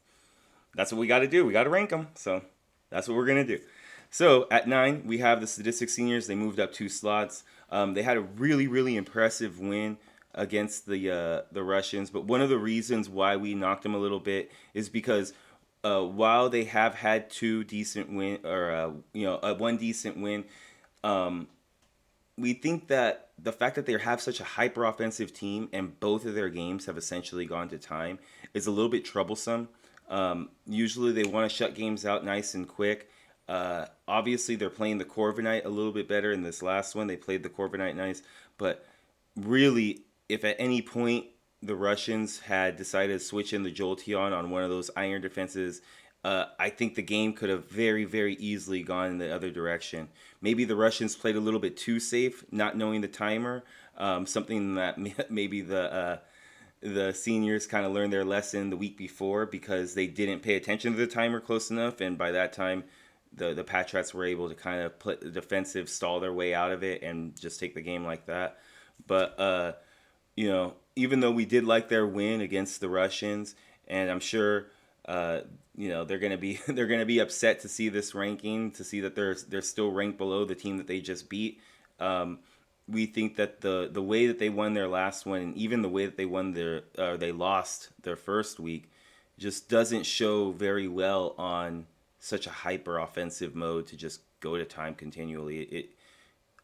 what we got to do. We got to rank them. So that's what we're going to do. So at 9, we have the Sadistic Seniors. They moved up 2 slots. They had a really, really impressive win against the Russians. But one of the reasons why we knocked them a little bit is because while they have had 2 decent win or one decent win, we think that the fact that they have such a hyper offensive team and both of their games have essentially gone to time is a little bit troublesome. Usually they want to shut games out nice and quick. Obviously they're playing the Corviknight a little bit better in this last one. They played the Corviknight nice, but really, if at any point the Russians had decided to switch in the Jolteon on one of those iron defenses, I think the game could have very, very easily gone in the other direction. Maybe the Russians played a little bit too safe, not knowing the timer. Something that maybe the seniors kind of learned their lesson the week before because they didn't pay attention to the timer close enough, and by that time, the Patriots were able to kind of put the defensive stall their way out of it and just take the game like that. But even though we did like their win against the Russians, and I'm sure they're gonna be upset to see this ranking, to see that they're still ranked below the team that they just beat. We think that the way that they won their last one, and even the way that they lost their first week, just doesn't show very well on such a hyper offensive mode to just go to time continually.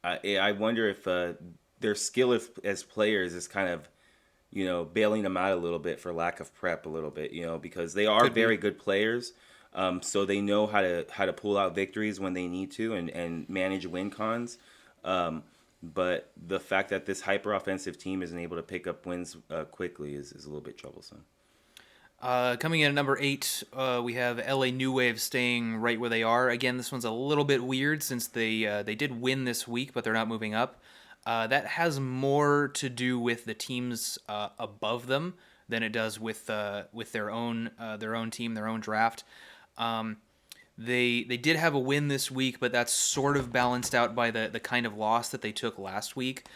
I wonder if their skill as players is kind of bailing them out a little bit for lack of prep a little bit, because they are very good players. So they know how to pull out victories when they need to and manage win cons. Um, but the fact that this hyper offensive team isn't able to pick up wins quickly is a little bit troublesome. Coming in at number 8, we have LA New Wave staying right where they are. Again, this one's a little bit weird since they did win this week, but they're not moving up. That has more to do with the teams above them than it does with their own team, their own draft. Um, they did have a win this week, but that's sort of balanced out by the kind of loss that they took last week.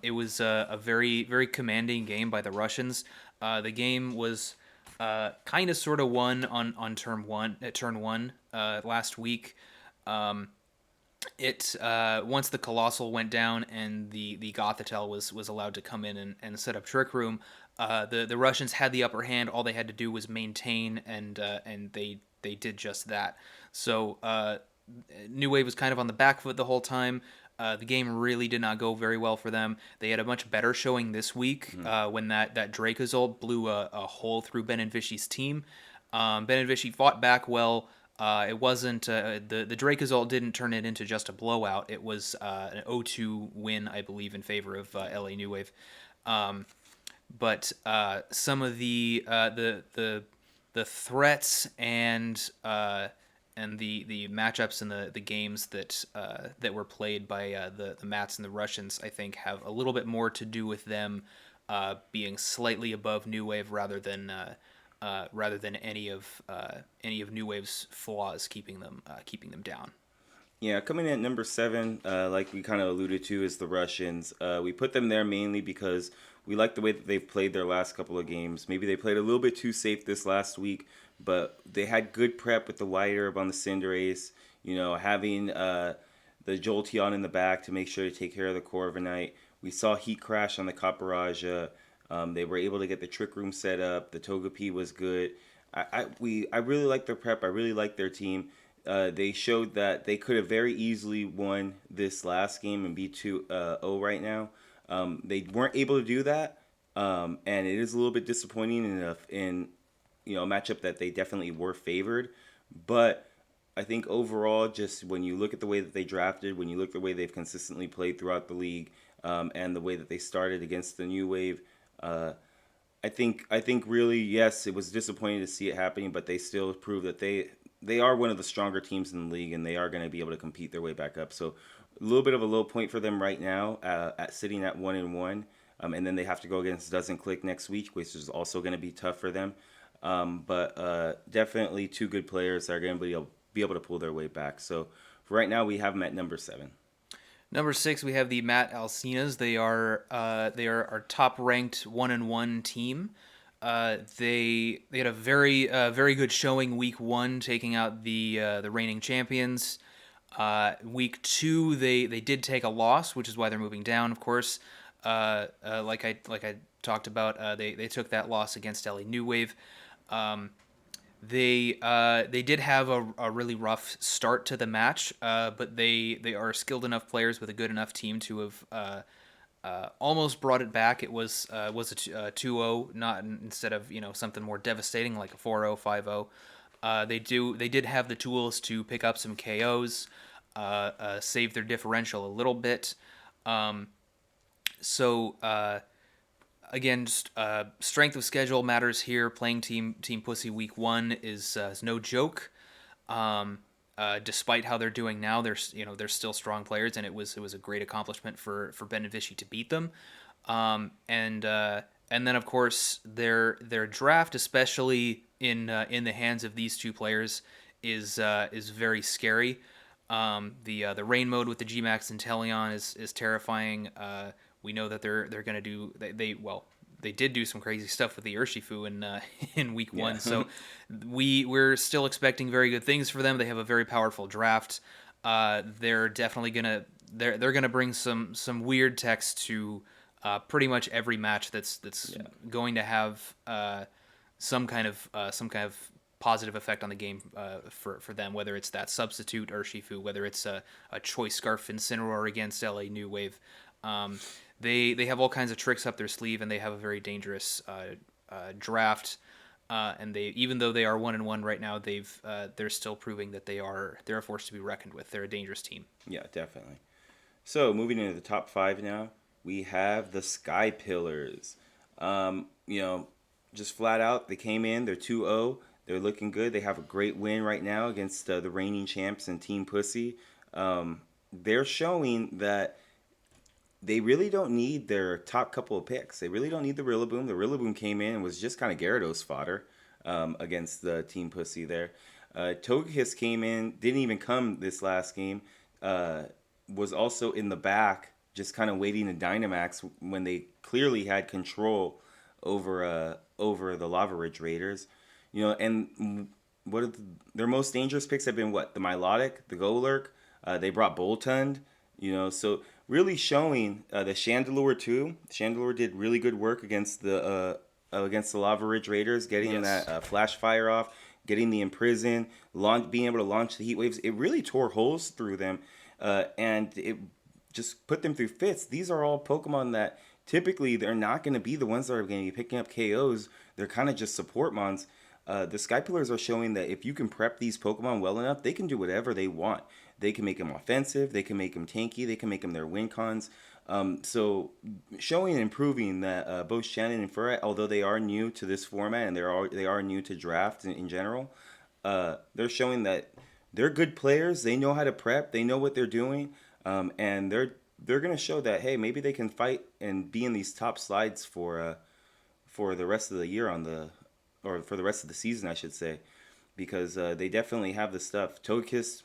It was a very very commanding game by the Russians. The game was kind of sort of won on turn one last week. It once the Colossal went down and the Gothitelle was allowed to come in and set up Trick Room, the Russians had the upper hand. All they had to do was maintain, and they did just that. So New Wave was kind of on the back foot the whole time. The game really did not go very well for them. They had a much better showing this week when that Dracozolt blew a hole through Ben and Vishy's team. Ben and Vishy fought back well. It wasn't the Dracozolt didn't turn it into just a blowout. It was an 0-2 win, I believe, in favor of LA New Wave. But some of the threats and the matchups and the games that were played by the Mats and the Russians, I think, have a little bit more to do with them being slightly above New Wave rather than any of New Wave's flaws keeping them down. Yeah, coming in at number 7, like we kind of alluded to, is the Russians. We put them there mainly because we like the way that they've played their last couple of games. Maybe they played a little bit too safe this last week, but they had good prep with the White Herb on the Cinderace. Having the Jolteon in the back to make sure to take care of the Corviknight. We saw Heat Crash on the Caparaja. They were able to get the Trick Room set up. The Togepi was good. I really like their prep. I really like their team. They showed that they could have very easily won this last game and be 2-0 right now. They weren't able to do that, and it is a little bit disappointing in a matchup that they definitely were favored. But I think overall, just when you look at the way that they drafted, when you look at the way they've consistently played throughout the league, and the way that they started against the New Wave, I think really, yes, it was disappointing to see it happening, but they still proved that they are one of the stronger teams in the league, and they are going to be able to compete their way back up. So a little bit of a low point for them right now, at sitting at 1-1, and then they have to go against Doesn't Click next week, which is also going to be tough for them. But definitely two good players that are going to be able to pull their way back. So for right now, we have them at number 7. Number 6, we have the Matt Alcinas. They are our top ranked 1-1 team. They had a very good showing week 1, taking out the reigning champions. Week 2, they did take a loss, which is why they're moving down. Of course, like I talked about, they took that loss against LA New Wave. They did have a really rough start to the match, but they are skilled enough players with a good enough team to have almost brought it back. It was a 2-0, not instead of something more devastating like a 4-0, 5-0. They did have the tools to pick up some KOs, save their differential a little bit. Again, just, strength of schedule matters here. Playing Team Pussy Week 1 is no joke. Despite how they're doing now, they're still strong players, and it was a great accomplishment for Ben and Vishy to beat them. And then of course their draft, especially in the hands of these two players, is very scary. The rain mode with the Gmax and Teleon is terrifying. We know that they're going to do they did do some crazy stuff with the Urshifu in week 1. So we're still expecting very good things for them. They have a very powerful draft. They're definitely they're gonna bring some weird text to pretty much every match that's going to have some kind of positive effect on the game for them, whether it's that substitute Urshifu, whether it's a choice Scarf Incineroar against LA New Wave. They have all kinds of tricks up their sleeve, and they have a very dangerous draft. and they, even though they are 1-1 right now, they're still proving that they're a force to be reckoned with. They're a dangerous team. Yeah, definitely. So moving into the top five now, we have the Sky Pillars. You know, just flat out, they came in. They're 2-0. They're looking good. They have a great win right now against the reigning champs and Team Pussy. They're showing that they really don't need their top couple of picks. They really don't need the Rillaboom. The Rillaboom came in and was just kind of Gyarados fodder against the Team Pussy there. Togekiss came in, didn't even come this last game. Was also in the back, just kind of waiting to Dynamax when they clearly had control over the Lava Ridge Raiders. You know, and their most dangerous picks have been what? The Milotic, the Golurk. They brought Boltund. You know, so really showing the Chandelure too. Chandelure did really good work against the Lava Ridge Raiders, getting Yes. that Flash Fire off, getting the Imprison, being able to launch the Heat Waves. It really tore holes through them, and it just put them through fits. These are all Pokemon that typically they're not going to be the ones that are going to be picking up KOs. They're kind of just support mons. The Sky Pillars are showing that if you can prep these Pokemon well enough, they can do whatever they want. They can make them offensive, they can make them tanky, they can make them their win cons. So showing and improving that both Shannon and Furret, although they are new to this format and they are new to draft in general, they're showing that they're good players. They know how to prep. They know what they're doing, and they're going to show that hey, maybe they can fight and be in these top slides for the rest of the year or for the rest of the season, I should say, because they definitely have the stuff. Togekiss,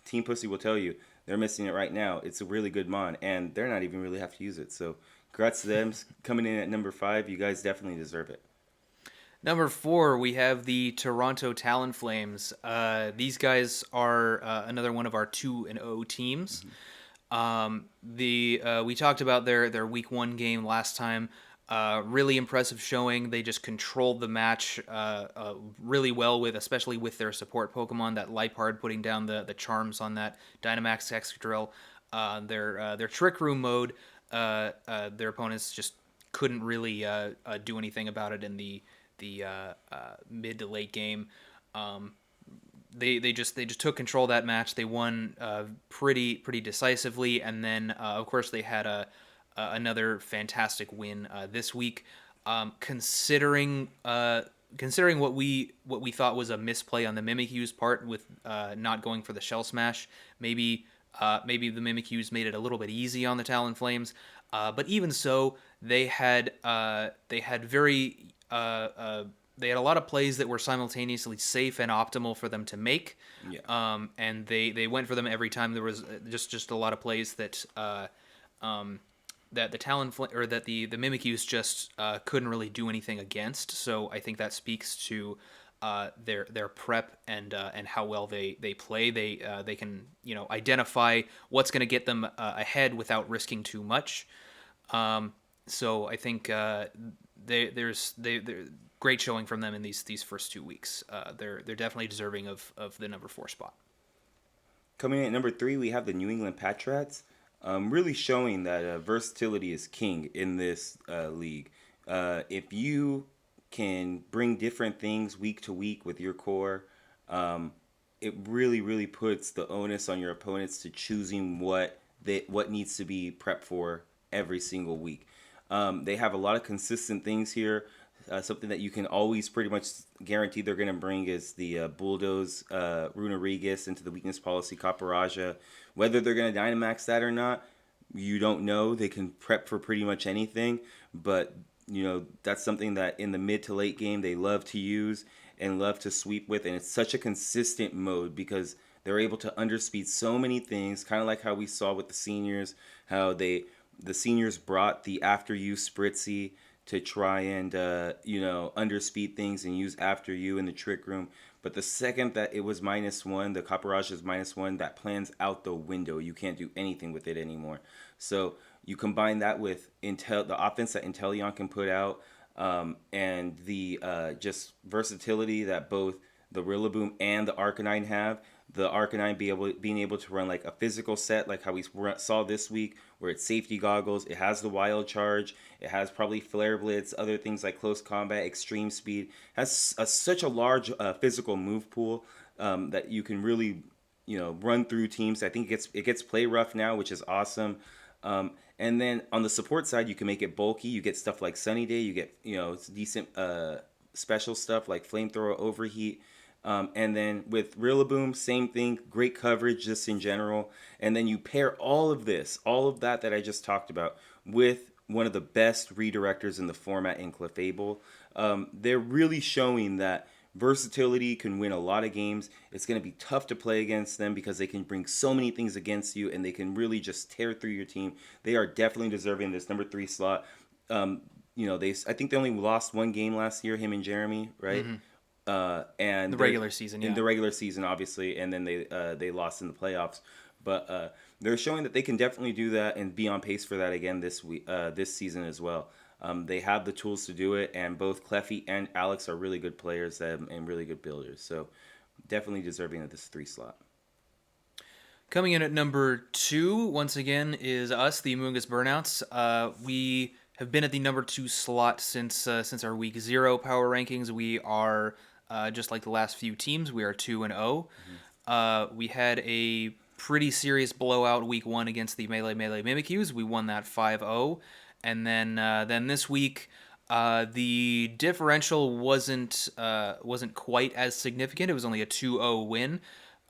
Team Pussy will tell you they're missing it right now. It's a really good mon, and they're not even really have to use it. So, congrats to them coming in at number 5. You guys definitely deserve it. Number 4, we have the Toronto Talonflames. These guys are another one of our 2-0 teams. We talked about their Week 1 game last time. Really impressive showing. They just controlled the match really well, especially with their support Pokemon. That Liepard putting down the charms on that Dynamax Excadrill. Their Trick Room mode, their opponents just couldn't really do anything about it in the mid to late game. They just took control of that match. They won pretty decisively, and then of course they had another fantastic win this week. Considering what we thought was a misplay on the Mimikyu's part with not going for the Shell Smash, maybe the Mimikyu's made it a little bit easy on the Talonflames. But even so, they had very they had a lot of plays that were simultaneously safe and optimal for them to make. Yeah. And they went for them every time. There was just a lot of plays that that the Mimikyu's just couldn't really do anything against. So I think that speaks to their prep and how well they play. They can identify what's going to get them ahead without risking too much. So I think there's great showing from them in these first 2 weeks. They're definitely deserving of the number 4 spot. Coming in at number 3, we have the New England Patriots. Really showing that versatility is king in this league. If you can bring different things week to week with your core, it really puts the onus on your opponents to choosing what needs to be prepped for every single week. They have a lot of consistent things here. Something that you can always pretty much guarantee they're going to bring is the Bulldoze Runarigus into the weakness policy Caparaja. Whether they're going to Dynamax that or not, you don't know. They can prep for pretty much anything, but that's something that in the mid to late game they love to use and love to sweep with, and it's such a consistent mode because they're able to underspeed so many things, kind of like how we saw with the seniors, how the seniors brought the after you Spritzy to try and underspeed things and use after you in the trick room. But the second that it was -1, the Caparaja is -1, that plan's out the window. You can't do anything with it anymore. So you combine that with the offense that Inteleon can put out, and the just versatility that both the Rillaboom and the Arcanine have. the Arcanine being able to run like a physical set, like how we saw this week, where it's safety goggles, it has the wild charge, it has probably flare blitz, other things like close combat, extreme speed, has such a large physical move pool that you can really run through teams. I think it gets play rough now, which is awesome. And then on the support side, you can make it bulky. You get stuff like Sunny Day. You get it's decent special stuff like Flamethrower, Overheat. And then with Rillaboom, same thing. Great coverage just in general. And then you pair all of that I just talked about, with one of the best redirectors in the format in Clefable. They're really showing that versatility can win a lot of games. It's going to be tough to play against them because they can bring so many things against you, and they can really just tear through your team. They are definitely deserving this number 3 slot. I think they only lost one game last year, him and Jeremy, right? And the regular season, in the regular season, obviously, and then they lost in the playoffs. But they're showing that they can definitely do that and be on pace for that again this season as well. They have the tools to do it, and both Cleffy and Alex are really good players and really good builders. So definitely deserving of this 3 slot. Coming in at number 2, once again, is us, the Amoonguss Burnouts. We have been at the number 2 slot since our week 0 power rankings. We are just like the last few teams. We are 2-0. We had a pretty serious blowout week 1 against the Melee Mimikyus. We won that 5-0. And then this week, the differential wasn't quite as significant. It was only a 2-0 win,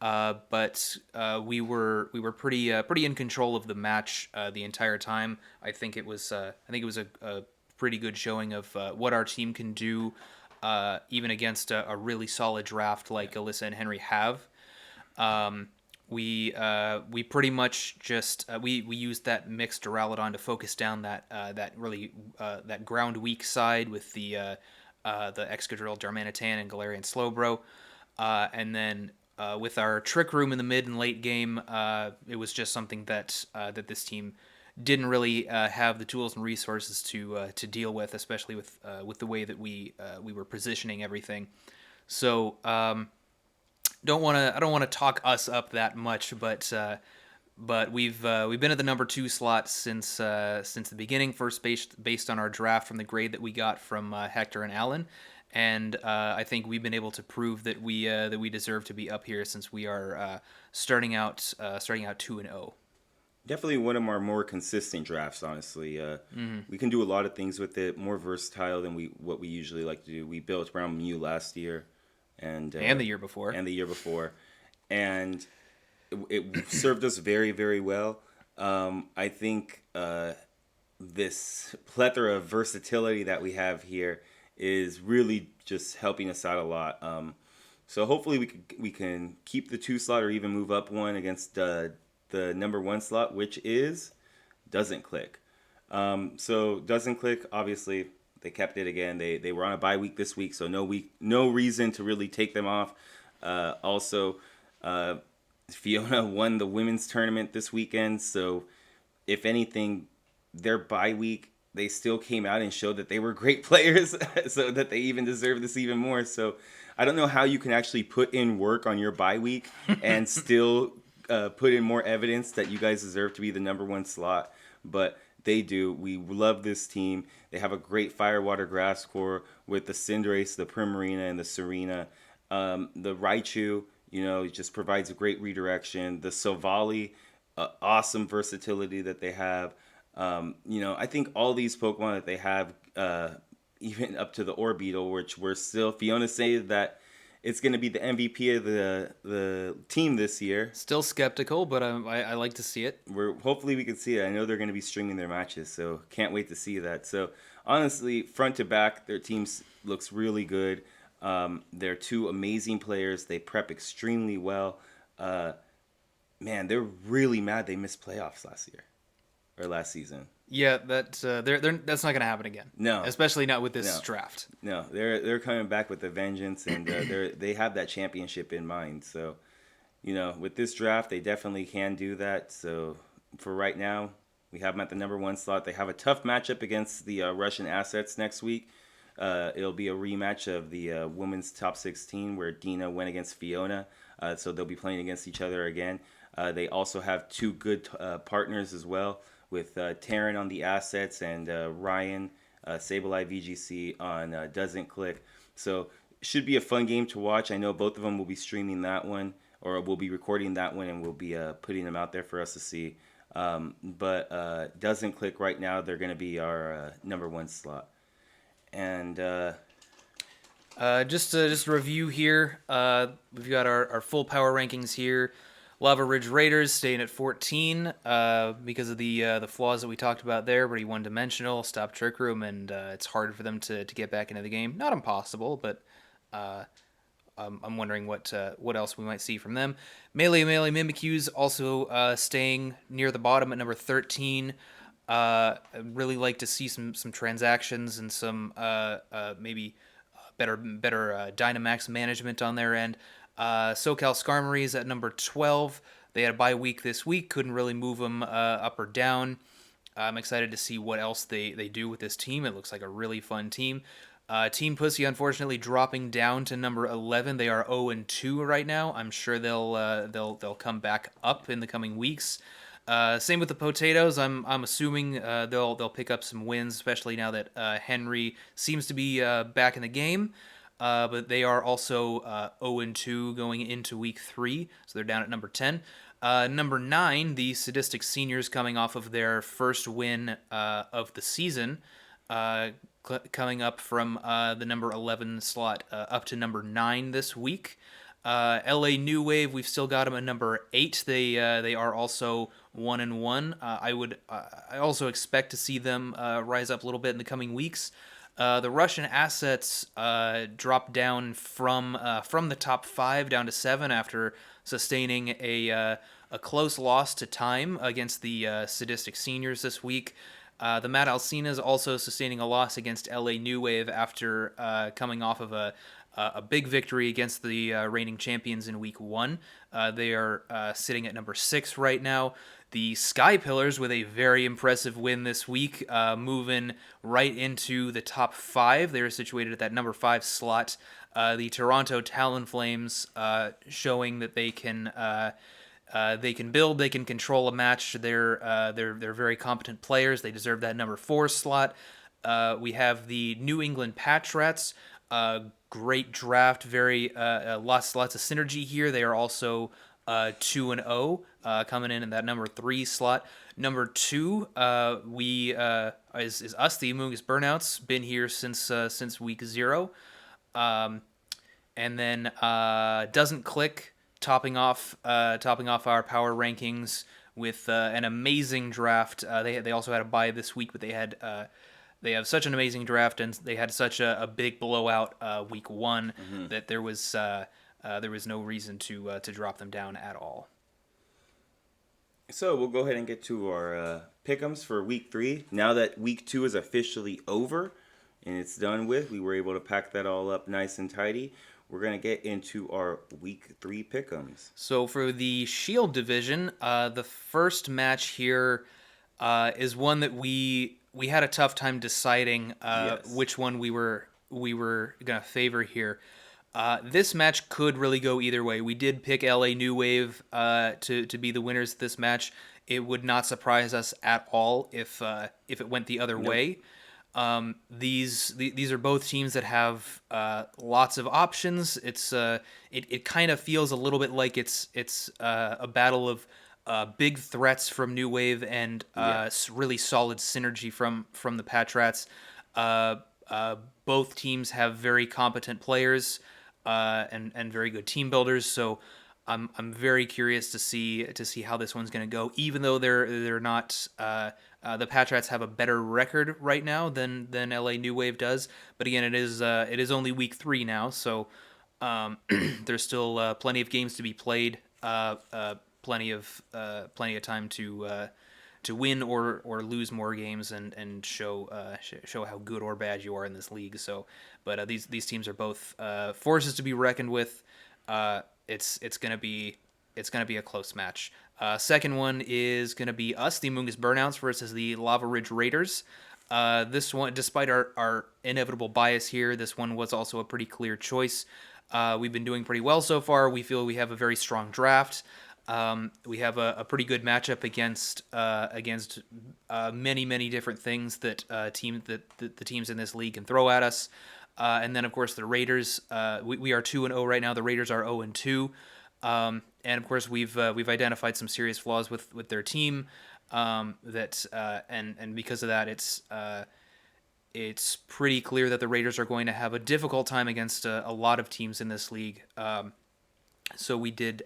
but we were pretty in control of the match the entire time. I think it was a pretty good showing of what our team can do, even against a really solid draft like Alyssa and Henry have. We pretty much just we used that mixed Duraludon to focus down that ground weak side with the Excadrill, Darmanitan, and Galarian Slowbro, and then with our Trick Room in the mid and late game, it was just something that this team didn't really have the tools and resources to deal with, especially with the way that we were positioning everything. So. I don't want to talk us up that much, but we've been at the number 2 slot since the beginning, first based on our draft from the grade that we got from Hector and Alan, and I think we've been able to prove that we deserve to be up here since we are starting out 2-0. Definitely one of our more consistent drafts, honestly. We can do a lot of things with it, more versatile than what we usually like to do. We built around Mew last year. And the year before. And it served us very, very well. I think this plethora of versatility that we have here is really just helping us out a lot. So hopefully we can keep the 2 slot or even move up one against the number 1 slot, which is Doesn't Click. So Doesn't Click, obviously. They kept it again. They were on a bye week this week, so no reason to really take them off. Also, Fiona won the women's tournament this weekend, so if anything, their bye week, they still came out and showed that they were great players, so that they even deserve this even more. So I don't know how you can actually put in work on your bye week and still put in more evidence that you guys deserve to be the number 1 slot, but they do. We love this team. They have a great fire, water, grass core with the Cinderace, the Primarina, and the Serena. The Raichu, just provides a great redirection. The Silvally, awesome versatility that they have. I think all these Pokemon that they have, even up to the Orbeetle, which we're still, Fiona saying that it's going to be the MVP of the team this year. Still skeptical, but I like to see it. Hopefully we can see it. I know they're going to be streaming their matches, so can't wait to see that. So honestly, front to back, their team looks really good. They're 2 amazing players. They prep extremely well. Man, they're really mad they missed playoffs last season. Yeah, that's not going to happen again. No, especially not with this draft. No, they're coming back with a vengeance, and they have that championship in mind. So, with this draft, they definitely can do that. So, for right now, we have them at the number 1 slot. They have a tough matchup against the Russian Assets next week. It'll be a rematch of the women's top 16 where Dina went against Fiona. So they'll be playing against each other again. They also have two good partners as well, with Taryn on the assets and Ryan Sableye VGC on Doesn't Click. So it should be a fun game to watch. I know both of them will be streaming that one, or we'll be recording that one, and we'll be putting them out there for us to see. But Doesn't Click right now, they're going to be our number one slot. And just a review here. We've got our full power rankings here. Lava Ridge Raiders staying at 14 because of the flaws that we talked about there. Pretty one-dimensional, stop trick room, and it's hard for them to get back into the game. Not impossible, but I'm wondering what else we might see from them. Melee Mimikyus also staying near the bottom at number 13. I'd really like to see some transactions and some maybe better Dynamax management on their end. SoCal Skarmory's at number 12. They had a bye week this week. Couldn't really move them up or down. I'm excited to see what else they do with this team. It looks like a really fun team. Team Pussy, unfortunately, dropping down to number 11. They are 0-2 right now. I'm sure they'll come back up in the coming weeks. Same with the Potatoes. I'm assuming they'll pick up some wins, especially now that Henry seems to be back in the game. But they are also 0-2 going into week 3, so they're down at number 10. Number 9, the Sadistic Seniors, coming off of their first win of the season, coming up from the number 11 slot up to number 9 this week. LA New Wave, we've still got them at number 8. They are also 1-1. I also expect to see them rise up a little bit in the coming weeks. The Russian assets dropped down from the top 5 down to 7 after sustaining a close loss to time against the Sadistic Seniors this week. The Mad Alcinas also sustaining a loss against LA New Wave after coming off of a big victory against the reigning champions in week 1. They are sitting at number 6 right now. The Sky Pillars with a very impressive win this week, moving right into the top 5. They're situated at that number 5 slot. The Toronto Talonflames showing that they can build, they can control a match. They're very competent players. They deserve that number 4 slot. We have the New England Patriots. Great draft, very lots of synergy here. They are also 2-0, coming in that number 3 slot. Number 2, is us, the Amoongus Burnouts, been here since week 0, and then Doesn't Click, topping off our power rankings with an amazing draft. They also had a bye this week, but they have such an amazing draft, and they had such a big blowout week 1 that there was no reason to drop them down at all. So we'll go ahead and get to our pick'ems for week 3. Now that week 2 is officially over and it's done with, we were able to pack that all up nice and tidy. We're going to get into our week 3 pick'ems. So for the Shield division, the first match here is one that we had a tough time deciding which one we were going to favor here. This match could really go either way. We did pick LA New Wave to be the winners of this match. It would not surprise us at all if it went the other way. These are both teams that have lots of options. It kind of feels a little bit like it's a battle of big threats from New Wave and really solid synergy from the Patriots. Both teams have very competent players and very good team builders. So I'm very curious to see how this one's going to go. Even though they're not the Patriots have a better record right now than LA New Wave does. But again, it is only week 3 now, so there's still plenty of games to be played. Plenty of time to win or lose more games and show how good or bad you are in this league. So, but these teams are both forces to be reckoned with. It's gonna be a close match. Second one is gonna be us, the Amoongus Burnouts, versus the Lava Ridge Raiders. This one, despite our inevitable bias here, this one was also a pretty clear choice. We've been doing pretty well so far. We feel we have a very strong draft. We have a pretty good matchup against many different things that the teams in this league can throw at us. And then of course the Raiders. We are 2-0 right now. The Raiders are 0-2. And of course we've identified some serious flaws with their team. And because of that, it's pretty clear that the Raiders are going to have a difficult time against a lot of teams in this league. So we did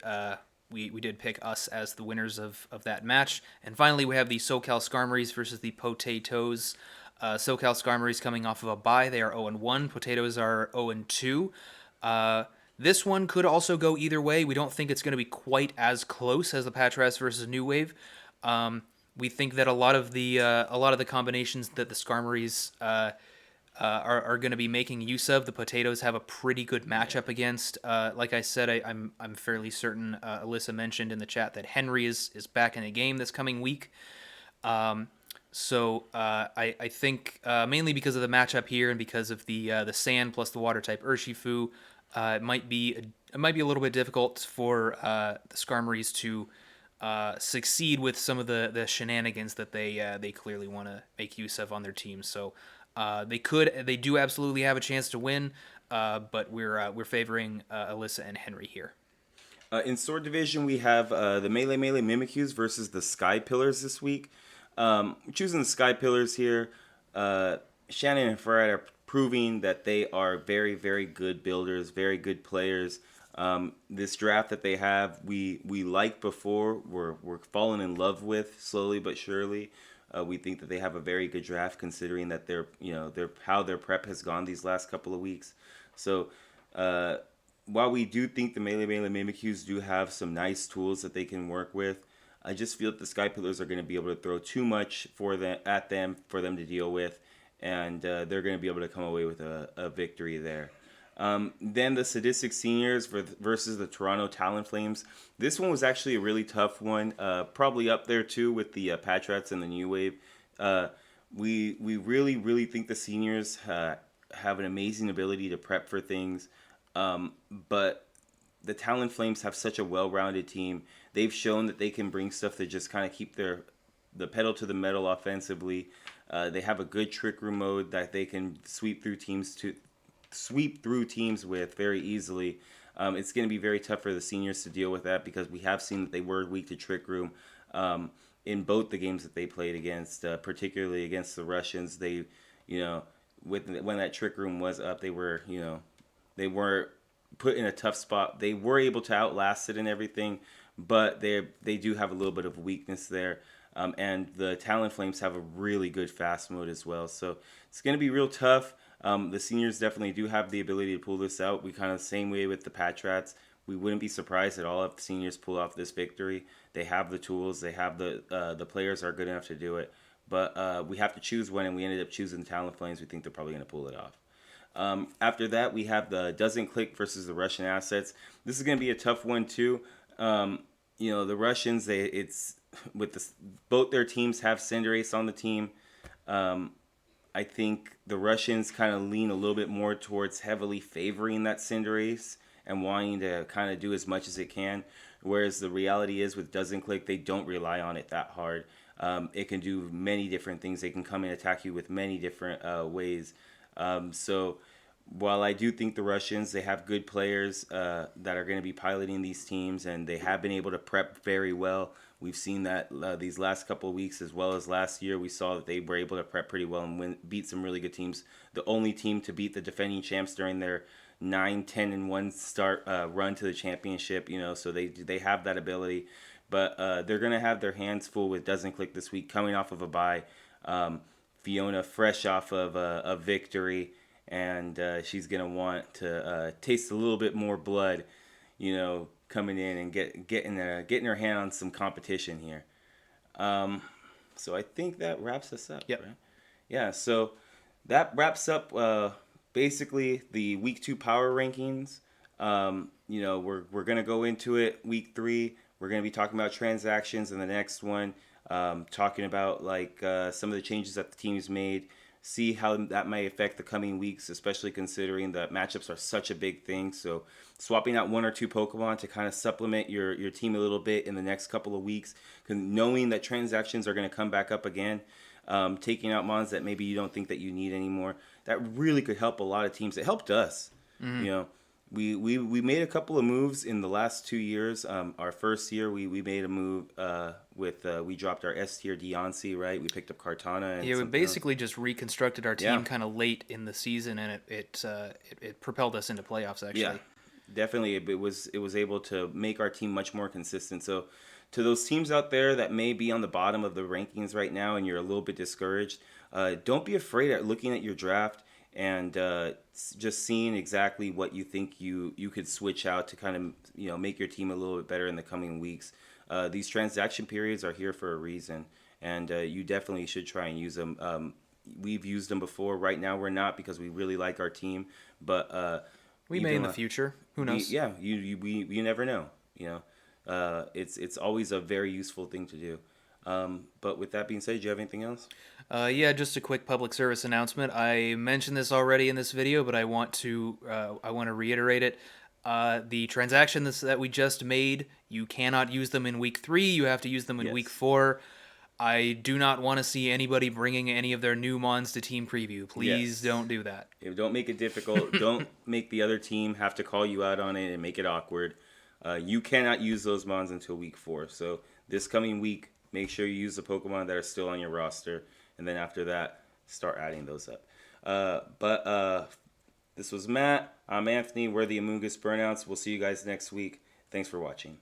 pick us as the winners of that match. And finally, we have the SoCal Skarmories versus the Potatoes. SoCal Skarmories coming off of a bye. They are 0-1. Potatoes are 0-2. This one could also go either way. We don't think it's going to be quite as close as the Patras versus New Wave. We think that a lot of the combinations that the Skarmories are going to be making use of, the Potatoes have a pretty good matchup against. Like I said, I'm fairly certain Alyssa mentioned in the chat that Henry is back in a game this coming week. So I think mainly because of the matchup here and because of the sand plus the water type Urshifu, it might be a little bit difficult for the Skarmories to succeed with some of the shenanigans that they clearly want to make use of on their team. So they do absolutely have a chance to win, but we're favoring Alyssa and Henry here. In Sword Division, we have the Melee Mimikyus versus the Sky Pillars this week. We're choosing the Sky Pillars here. Shannon and Farad are proving that they are very good builders, very good players. This draft that they have, we liked before. We're falling in love with slowly but surely. We think that they have a very good draft considering that how their prep has gone these last couple of weeks. So while we do think the Melee Mimikyus do have some nice tools that they can work with, I just feel that the Sky Pillars are going to be able to throw too much at them for them to deal with, and they're going to be able to come away with a victory there. Then the Sadistic Seniors versus the Toronto Talonflames. This one was actually a really tough one, probably up there too with the Patriots and the New Wave. We really think the Seniors have an amazing ability to prep for things, but the Talonflames have such a well-rounded team. They've shown that they can bring stuff that just kind of keep the pedal to the metal offensively. They have a good trick room mode that they can sweep through teams with very easily. It's going to be very tough for the Seniors to deal with that because we have seen that they were weak to trick room in both the games that they played against, particularly against the Russians. They, when that trick room was up, they were put in a tough spot. They were able to outlast it and everything, but they do have a little bit of weakness there. And the Talonflames have a really good fast mode as well. So it's going to be real tough. The Seniors definitely do have the ability to pull this out. We kind of the same way with the Patriots. We wouldn't be surprised at all if the Seniors pull off this victory. They have the tools. They have the players are good enough to do it. But we have to choose one, and we ended up choosing the Talonflames. We think they're probably going to pull it off. After that, we have the Doesn't Click versus the Russian Assets. This is going to be a tough one too. The Russians, both their teams have Cinderace on the team. I think the Russians kind of lean a little bit more towards heavily favoring that Cinderace and wanting to kind of do as much as it can. Whereas the reality is with Doesn't Click, they don't rely on it that hard. It can do many different things. They can come and attack you with many different ways. So while I do think the Russians, they have good players that are going to be piloting these teams, and they have been able to prep very well. We've seen that these last couple of weeks as well as last year. We saw that they were able to prep pretty well and beat some really good teams. The only team to beat the defending champs during their 9-10-1 start run to the championship, so they have that ability. But they're going to have their hands full with Doesn't Click this week, coming off of a bye. Fiona fresh off of a victory, and she's going to want to taste a little bit more blood, coming in and getting her hand on some competition here. So I think that wraps us up. Yep. Right? Yeah, so that wraps up basically the Week 2 power rankings. We're going to go into it Week 3. We're going to be talking about transactions in the next one, talking about some of the changes that the team's made. see how that might affect the coming weeks, especially considering that matchups are such a big thing. So swapping out one or two Pokemon to kind of supplement your team a little bit in the next couple of weeks, knowing that transactions are going to come back up again, taking out mons that maybe you don't think that you need anymore, that really could help a lot of teams. It helped us. You know, we made a couple of moves in the last 2 years. Our first year, we made a move with we dropped our S tier Deontay, right? We picked up Cartana. And Yeah, we something else. basically just reconstructed our team Yeah. kind of late in the season, and it propelled us into playoffs. Actually, Yeah, definitely. It was able to make our team much more consistent. So, to those teams out there that may be on the bottom of the rankings right now, and you're a little bit discouraged, don't be afraid at looking at your draft and just seeing exactly what you think you could switch out to kind of make your team a little bit better in the coming weeks. These transaction periods are here for a reason, and you definitely should try and use them. We've used them before. Right now, we're not because we really like our team, but we you may in do, the future. Who we, knows? yeah, you never know. It's always a very useful thing to do. But with that being said, do you have anything else? Yeah, just a quick public service announcement. I mentioned this already in this video, but I want to reiterate it. The transactions that we just made, you cannot use them in week 3. You have to use them in week Yes. 4. I do not want to see anybody bringing any of their new mons to team preview. Please Yes. don't do that. Don't make it difficult. Don't make the other team have to call you out on it and make it awkward. You cannot use those mons until week 4. So this coming week, make sure you use the Pokemon that are still on your roster, and then after that, start adding those up. But this was Matt. I'm Anthony. We're the Amoongus Burnouts. We'll see you guys next week. Thanks for watching.